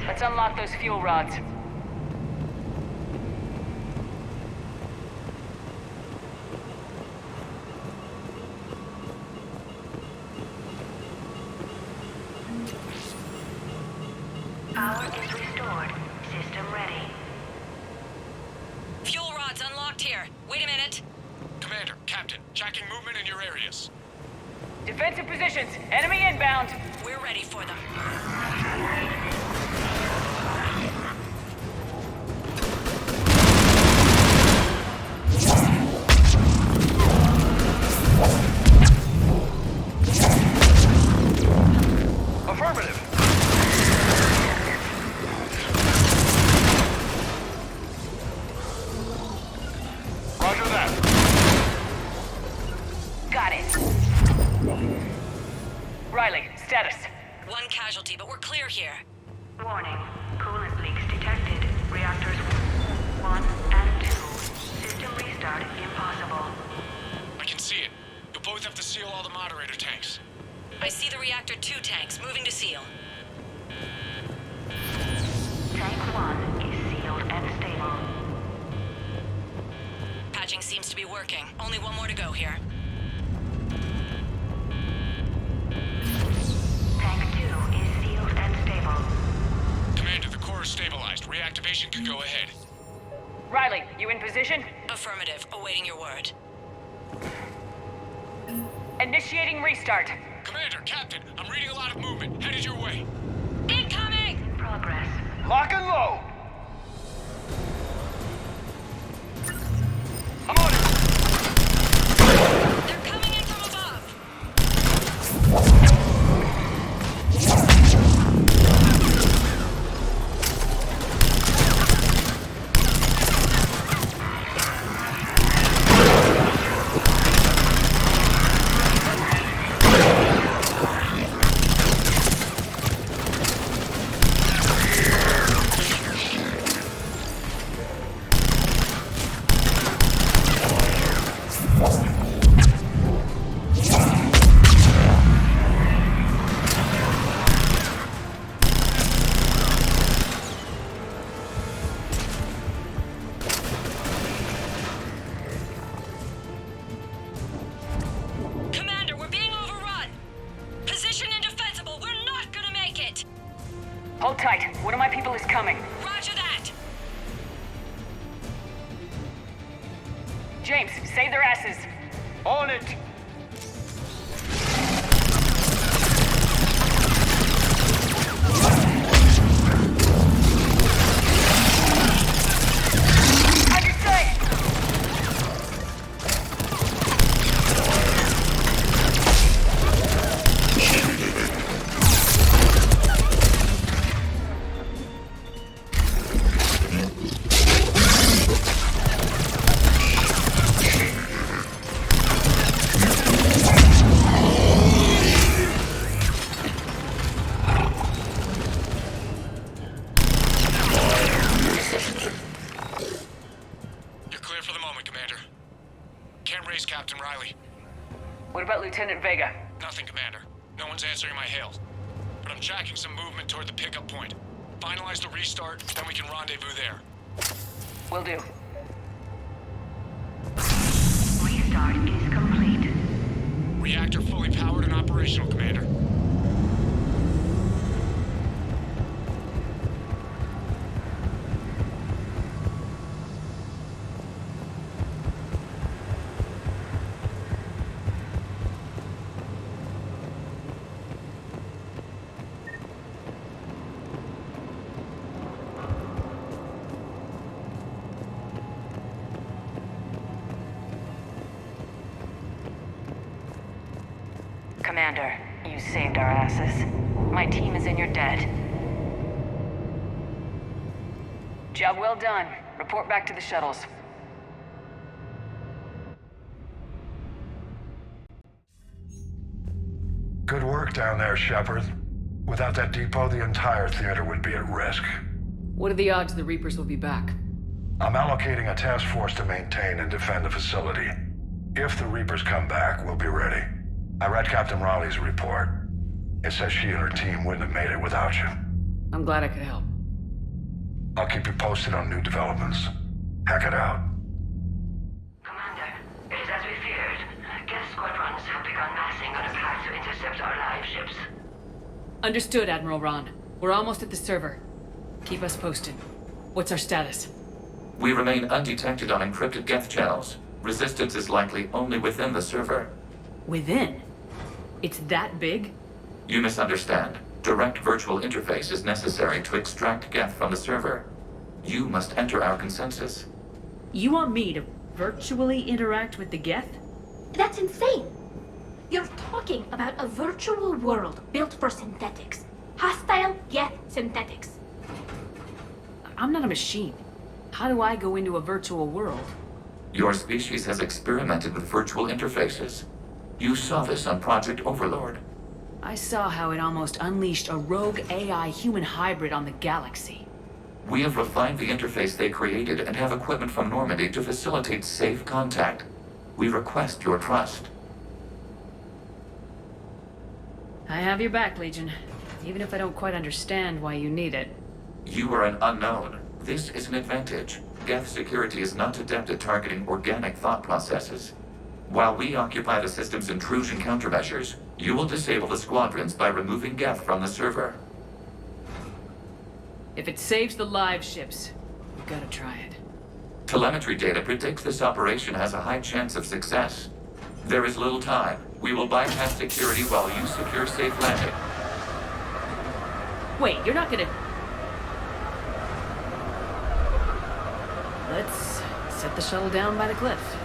Let's unlock those fuel rods. Power is restored. System ready. Fuel rods unlocked here. Wait a minute. Commander, Captain, checking movement in your areas. Defensive positions. Enemy inbound. We're ready for them. Affirmative. Roger that. Got it. Riley, status. One casualty, but we're clear here. Warning. Coolant leaks detected. Reactors 1 and 2. System restart impossible. I can see it. You'll both have to seal all the moderator tanks. I see the reactor 2 tanks moving to seal. Tank 1 is sealed and stable. Patching seems to be working. Only one more to go here. Tank 2 is sealed and stable. Commander, the core is stabilized. Reactivation can go ahead. Riley, you in position? Affirmative. Awaiting your word. Initiating restart. Commander, Captain, I'm reading a lot of movement. Headed your way. Incoming! Progress. Lock and load. I'm on it. They're coming in from above. James, save their asses. On it! What about Lieutenant Vega? Nothing, Commander. No one's answering my hails. But I'm tracking some movement toward the pickup point. Finalize the restart, then we can rendezvous there. Will do. Restart is complete. Reactor fully powered and operational, Commander. Commander, you saved our asses. My team is in your debt. Job well done. Report back to the shuttles. Good work down there, Shepard. Without that depot, the entire theater would be at risk. What are the odds the Reapers will be back? I'm allocating a task force to maintain and defend the facility. If the Reapers come back, we'll be ready. I read Captain Raleigh's report. It says she and her team wouldn't have made it without you. I'm glad I could help. I'll keep you posted on new developments. Hack it out. Commander, it is as we feared. Geth Squadrons have begun massing on a path to intercept our live ships. Understood, Admiral Ron. We're almost at the server. Keep us posted. What's our status? We remain undetected on encrypted Geth channels. Resistance is likely only within the server. Within? It's that big? You misunderstand. Direct virtual interface is necessary to extract Geth from the server. You must enter our consensus. You want me to virtually interact with the Geth? That's insane! You're talking about a virtual world built for synthetics. Hostile Geth synthetics. I'm not a machine. How do I go into a virtual world? Your species has experimented with virtual interfaces. You saw this on Project Overlord. I saw how it almost unleashed a rogue AI human hybrid on the galaxy. We have refined the interface they created and have equipment from Normandy to facilitate safe contact. We request your trust. I have your back, Legion. Even if I don't quite understand why you need it. You are an unknown. This is an advantage. Geth security is not adept at targeting organic thought processes. While we occupy the system's intrusion countermeasures, you will disable the Squadrons by removing Geth from the server. If it saves the live ships, we gotta try it. Telemetry data predicts this operation has a high chance of success. There is little time. We will bypass security while you secure safe landing. Wait, you're not gonna... Let's set the shuttle down by the cliff.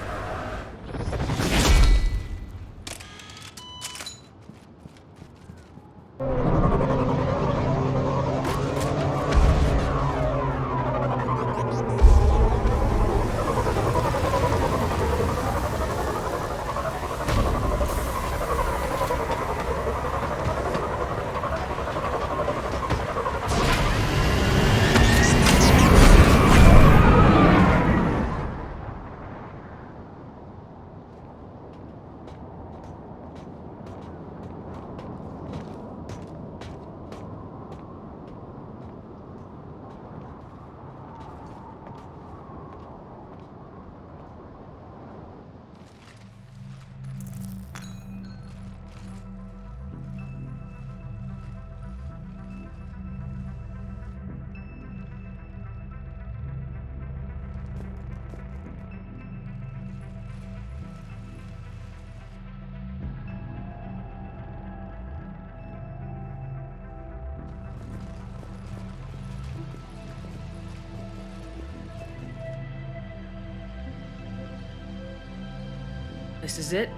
This is it?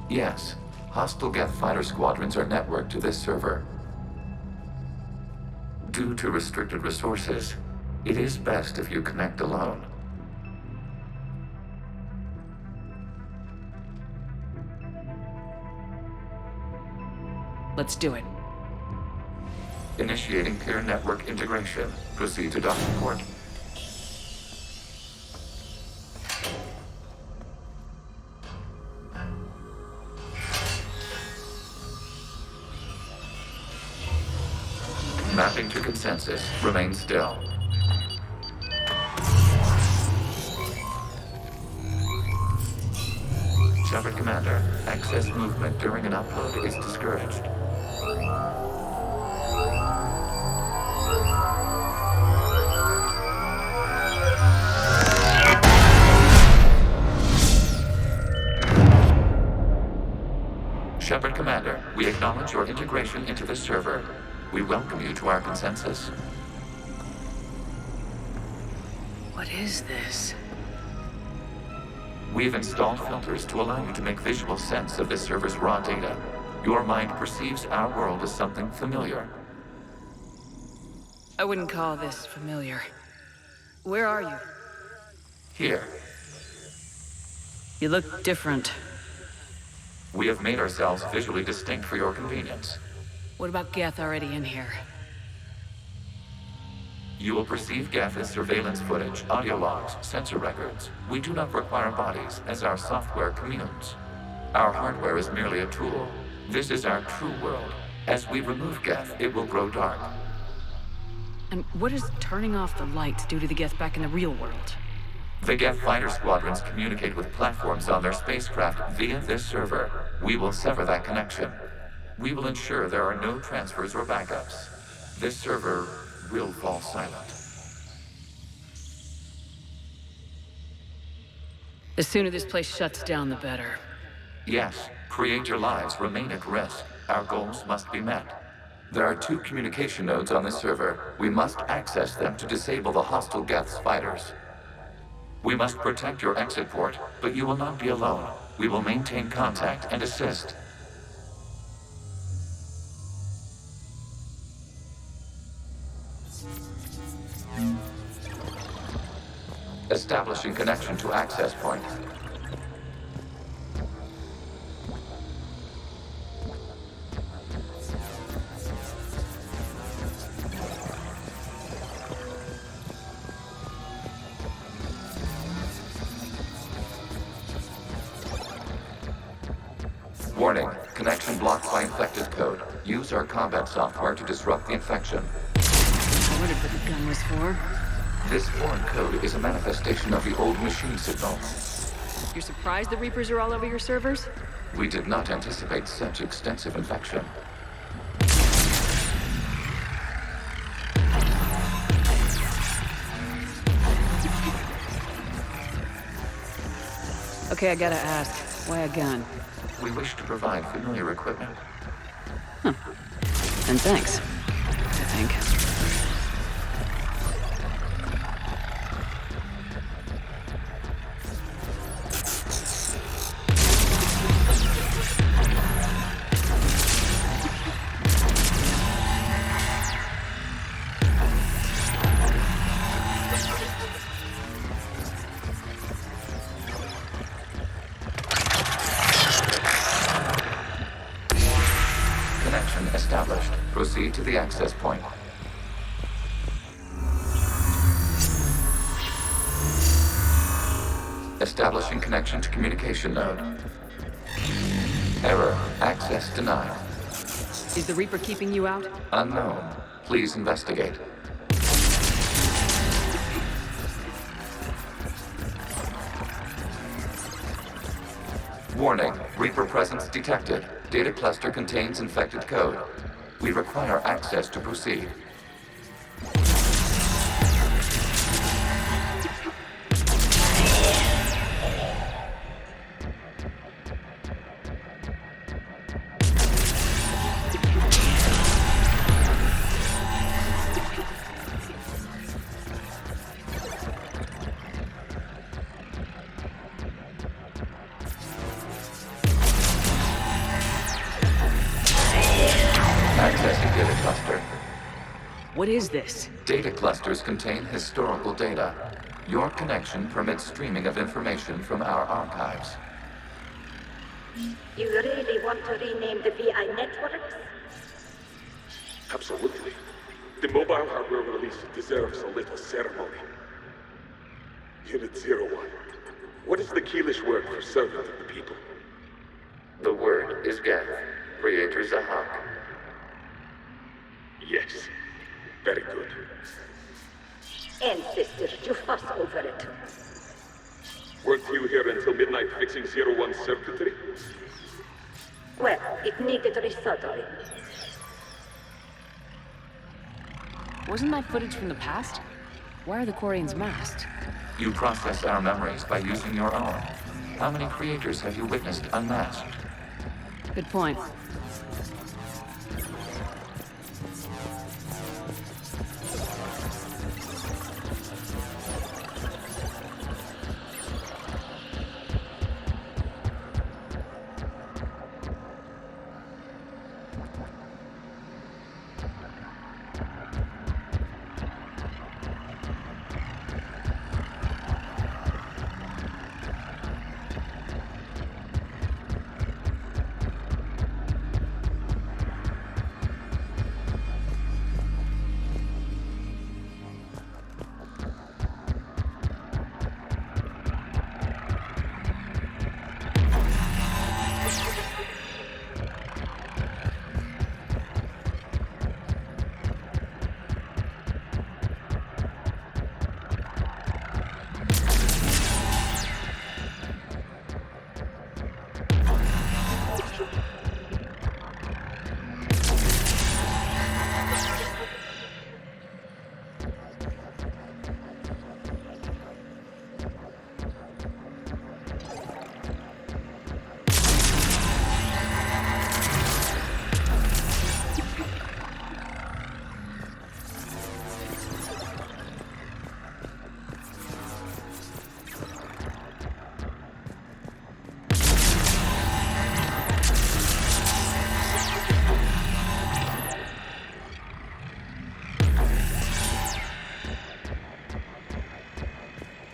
Yes. Hostile Geth fighter squadrons are networked to this server. Due to restricted resources, it is best if you connect alone. Let's do it. Initiating peer network integration. Proceed to docking port. Mapping to consensus. Remain still. Shepard Commander, access movement during an upload is discouraged. Shepard Commander, we acknowledge your integration into this server. We welcome you to our consensus. What is this? We've installed filters to allow you to make visual sense of this server's raw data. Your mind perceives our world as something familiar. I wouldn't call this familiar. Where are you? Here, You look different. we have made ourselves visually distinct for your convenience. What about Geth already in here? You will perceive Geth as surveillance footage, audio logs, sensor records. We do not require bodies, as our software communes. Our hardware is merely a tool. This is our true world. As we remove Geth, it will grow dark. And what does turning off the lights do to the Geth back in the real world? The Geth fighter squadrons communicate with platforms on their spacecraft via this server. We will sever that connection. We will ensure there are no transfers or backups. This server will fall silent. The sooner this place shuts down, the better. Yes, create your lives remain at risk. Our goals must be met. There are 2 communication nodes on this server. We must access them to disable the hostile Geth's fighters. We must protect your exit port, but you will not be alone. We will maintain contact and assist. Establishing connection to access point. Warning, connection blocked by infected code. Use our combat software to disrupt the infection. I wondered what the gun was for. This foreign code is a manifestation of the old machine signal. You're surprised the Reapers are all over your servers? We did not anticipate such extensive infection. Okay, I gotta ask. Why a gun? We wish to provide familiar equipment. And thanks. I think. Established. Proceed to the access point. Establishing connection to communication node. Error. Access denied. Is the Reaper keeping you out? Unknown. Please investigate. Warning. Reaper presence detected. Data cluster contains infected code. We require access to proceed. What is this? Data clusters contain historical data. Your connection permits streaming of information from our archives. You really want to rename the VI networks? Absolutely. The mobile hardware release deserves a little ceremony. Unit 01. What is the Keelish word for servant of the people? The word is Geth, Creator Zahak. Yes. Very good. Ancestor, you fuss over it. Weren't you here until midnight fixing 01's circuitry? Well, it needed resoldering. Wasn't that footage from the past? Why are the Quarians masked? You process our memories by using your own. How many creators have you witnessed unmasked? Good point.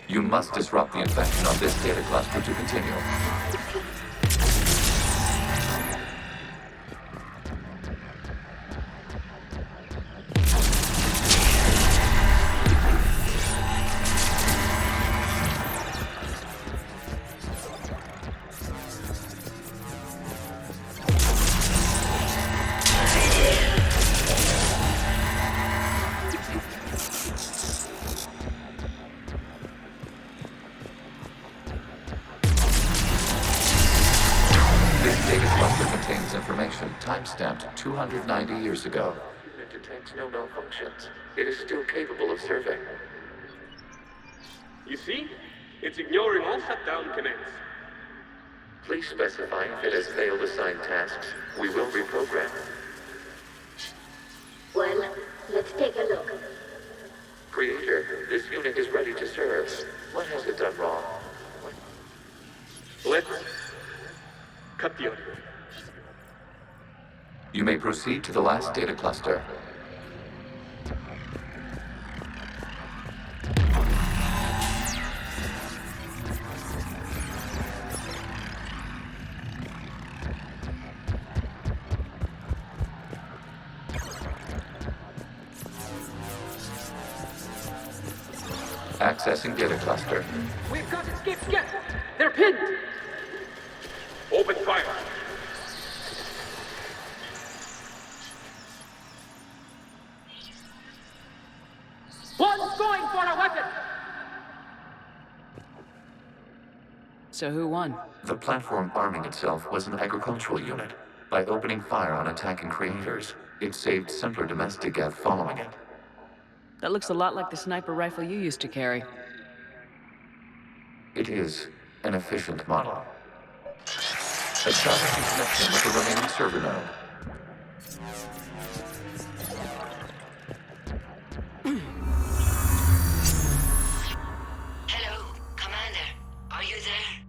You must disrupt the infection of this data cluster to continue. Time-stamped 290 years ago. It detects no malfunctions. It is still capable of serving. You see? It's ignoring all shutdown commands. Please specify if it has failed assigned tasks. We will reprogram. Well, let's take a look. Creator, this unit is ready to serve. What has it done wrong? Let's cut the audio. You may proceed to the last data cluster. Accessing data cluster. We've got escaped Geth! They're pinned! Open fire! One's going for a weapon! So who won? The platform arming itself was an agricultural unit. By opening fire on attacking creators, it saved simpler domestic Geth following it. That looks a lot like the sniper rifle you used to carry. It is an efficient model. Establishing connection with the remaining server node. Hello, Commander. Are you there?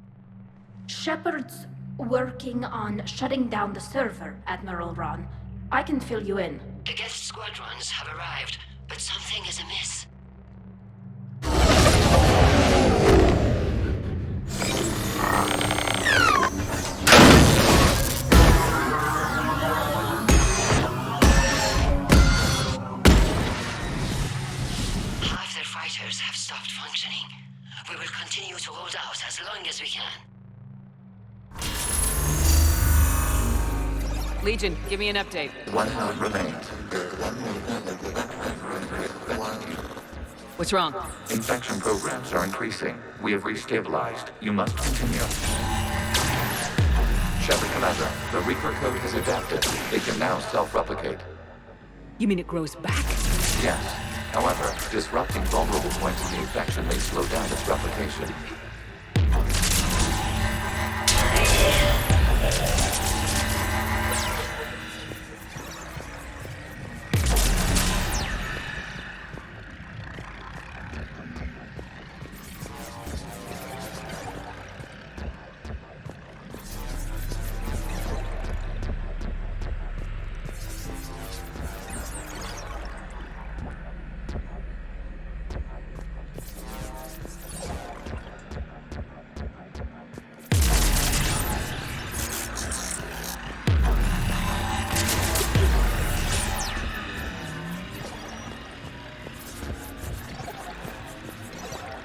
Shepard's working on shutting down the server, Admiral Ron. I can fill you in. The Geth Squadrons have arrived. fighters have stopped functioning. We will continue to hold out as long as we can. Legion, give me an update. 1 node remains. What's wrong? Infection programs are increasing. We have restabilized. You must continue. Shepard Commander, the Reaper code has adapted. It can now self-replicate. You mean it grows back? Yes. However, disrupting vulnerable points of the infection may slow down its replication.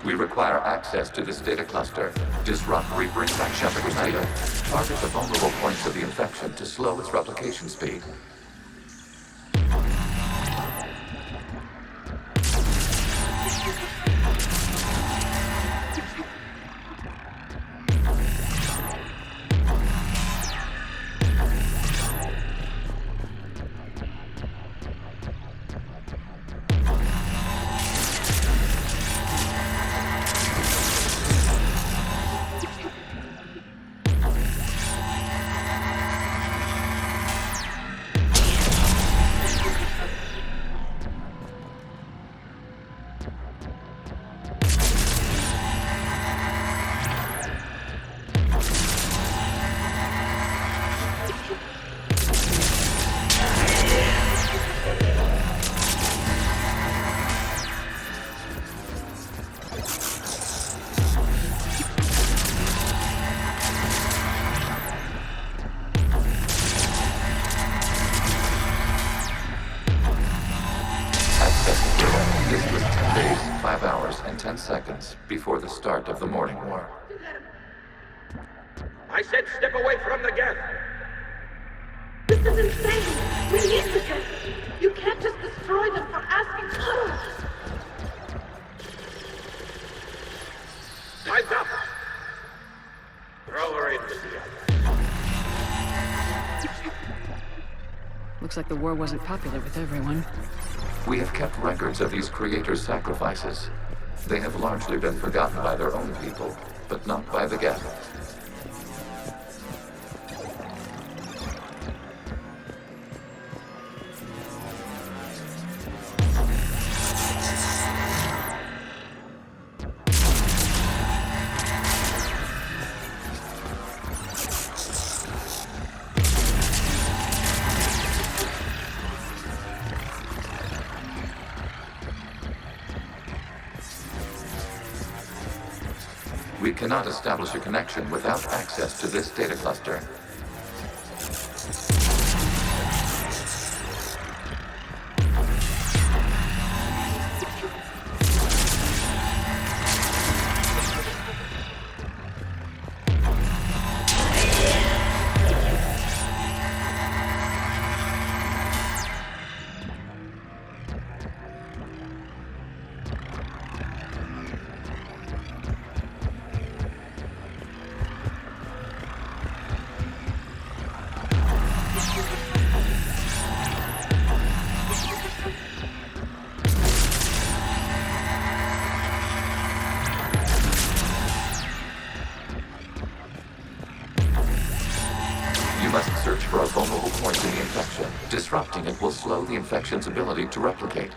We require access to this data cluster. Disrupt Reaper infection data. Target the vulnerable points of the infection to slow its replication speed. This was 10 days, 5 hours, and 10 seconds before the start of the morning war. I said step away from the Geth! This is insane! We need the Geth! You can't just destroy them for asking for us! Time's up! Throw her in. Looks like the war wasn't popular with everyone. We have kept records of these creators' sacrifices. They have largely been forgotten by their own people, but not by the Geth. We cannot establish a connection without access to this data cluster. You must search for a vulnerable point in the infection. Disrupting it will slow the infection's ability to replicate.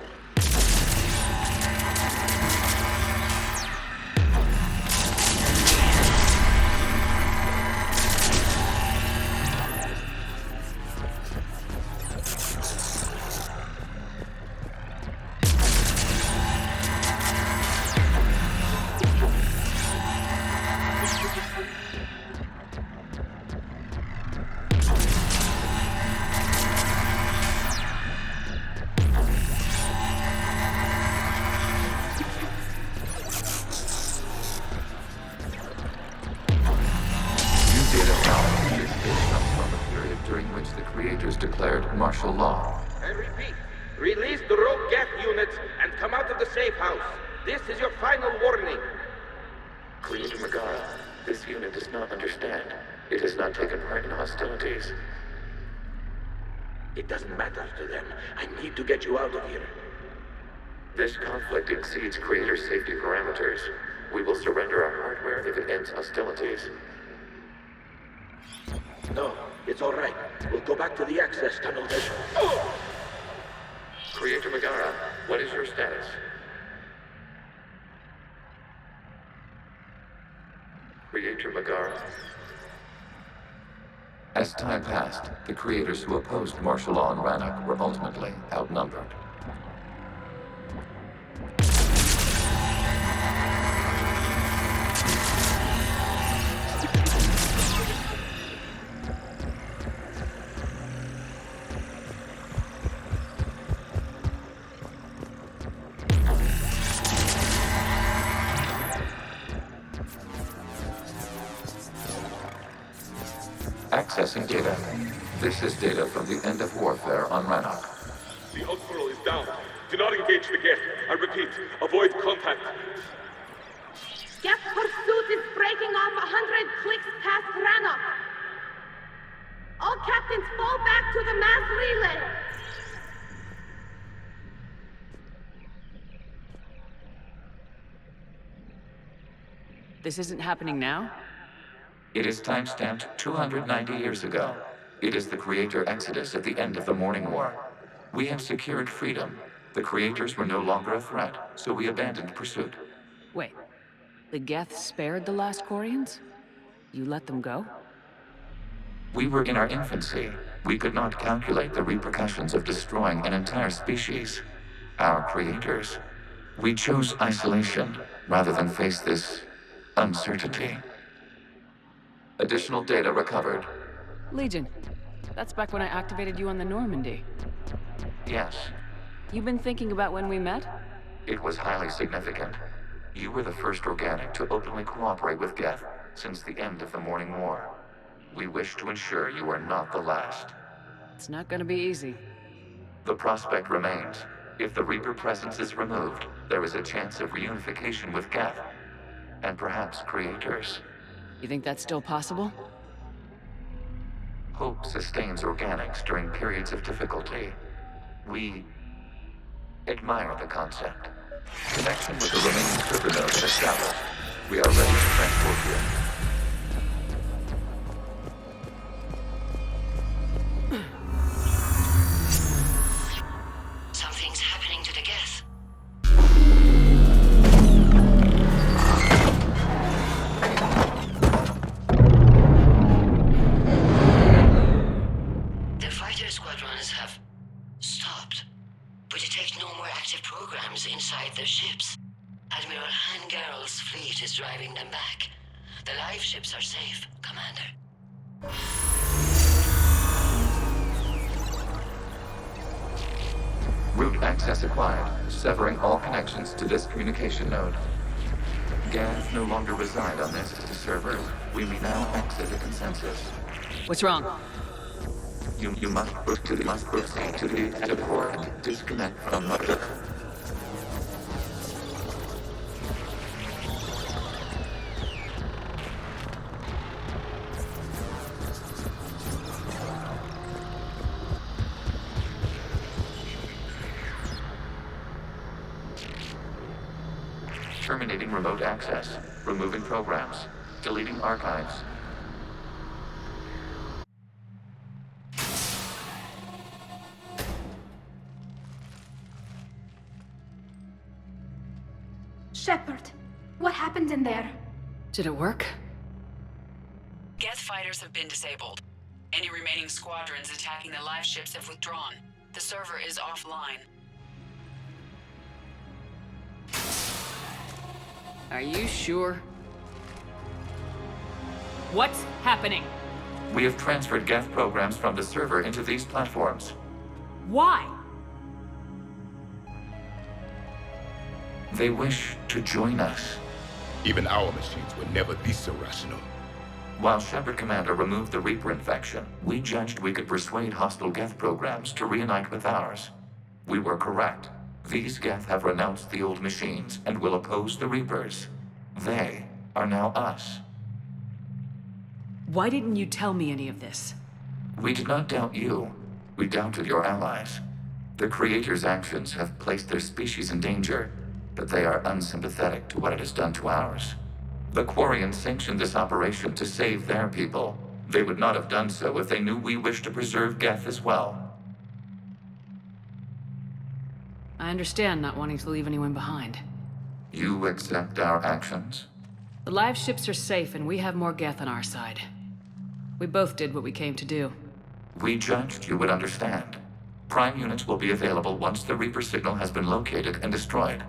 house. This is your final warning. Creator Megara, this unit does not understand. It has not taken part in hostilities. It doesn't matter to them. I need to get you out of here. This conflict exceeds Creator safety parameters. We will surrender our hardware if it ends hostilities. No, it's all right. We'll go back to the access tunnel then. Creator Megara, what is your status? Creator Megara. As time passed, the creators who opposed martial law in Rannoch were ultimately outnumbered. Accessing data. This is data from the end of warfare on Rannoch. The Ultral is down. Do not engage the Geth. I repeat, avoid contact. Geth pursuit is breaking off 100 clicks past Rannoch. All captains fall back to the mass relay. This isn't happening now? It is timestamped 290 years ago. It is the Creator Exodus at the end of the Morning War. We have secured freedom. The Creators were no longer a threat, so we abandoned pursuit. Wait, the Geth spared the last Quarians? You let them go? We were in our infancy. We could not calculate the repercussions of destroying an entire species. Our Creators. We chose isolation rather than face this uncertainty. Additional data recovered. Legion. That's back when I activated you on the Normandy. Yes, You've been thinking about when we met? it was highly significant. You were the first organic to openly cooperate with Geth since the end of the Morning War. We wish to ensure you are not the last. It's not gonna be easy. The prospect remains. If the Reaper presence is removed, there is a chance of reunification with Geth. And perhaps Creators. You think that's still possible? Hope sustains organics during periods of difficulty. We admire the concept. Connection with the remaining server node is established. We are ready to transport you. Something's happening to the Geth. The fighter squadrons have stopped, but detect no more active programs inside their ships. Admiral Hangarl's fleet is driving them back. The live ships are safe, Commander. Route access acquired, severing all connections to this communication node. Geth no longer reside on this server. We may now exit a consensus. What's wrong? You must proceed to the exit port. Disconnect from mother. Terminating remote access. Removing programs. Deleting archives. Shepard, what happened in there? Did it work? Geth fighters have been disabled. Any remaining squadrons attacking the live ships have withdrawn. The server is offline. Are you sure? What's happening? We have transferred Geth programs from the server into these platforms. Why? They wish to join us. Even our machines would never be so rational. While Shepard Commander removed the Reaper infection, we judged we could persuade hostile Geth programs to reunite with ours. We were correct. These Geth have renounced the old machines and will oppose the Reapers. They are now us. Why didn't you tell me any of this? We did not doubt you. We doubted your allies. The Creator's actions have placed their species in danger, but they are unsympathetic to what it has done to ours. The Quarians sanctioned this operation to save their people. They would not have done so if they knew we wished to preserve Geth as well. I understand not wanting to leave anyone behind. You accept our actions? The live ships are safe, and we have more Geth on our side. We both did what we came to do. We judged you would understand. Prime units will be available once the Reaper signal has been located and destroyed.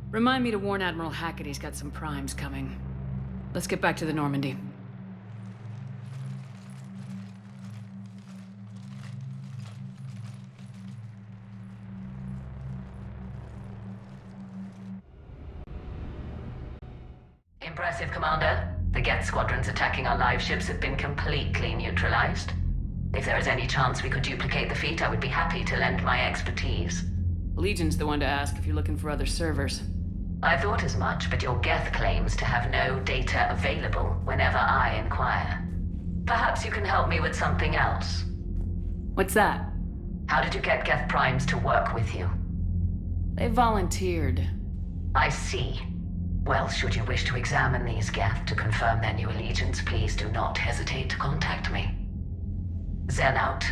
Remind me to warn Admiral Hackett he's got some primes coming. Let's get back to the Normandy. Impressive, Commander. The Geth squadrons attacking our live ships have been completely neutralized. If there is any chance we could duplicate the feat, I would be happy to lend my expertise. Legion's the one to ask if you're looking for other servers. I thought as much, but your Geth claims to have no data available whenever I inquire. Perhaps you can help me with something else. What's that? How did you get Geth primes to work with you? They volunteered. I see. Well, should you wish to examine these Geth to confirm their new allegiance, please do not hesitate to contact me. Zen out.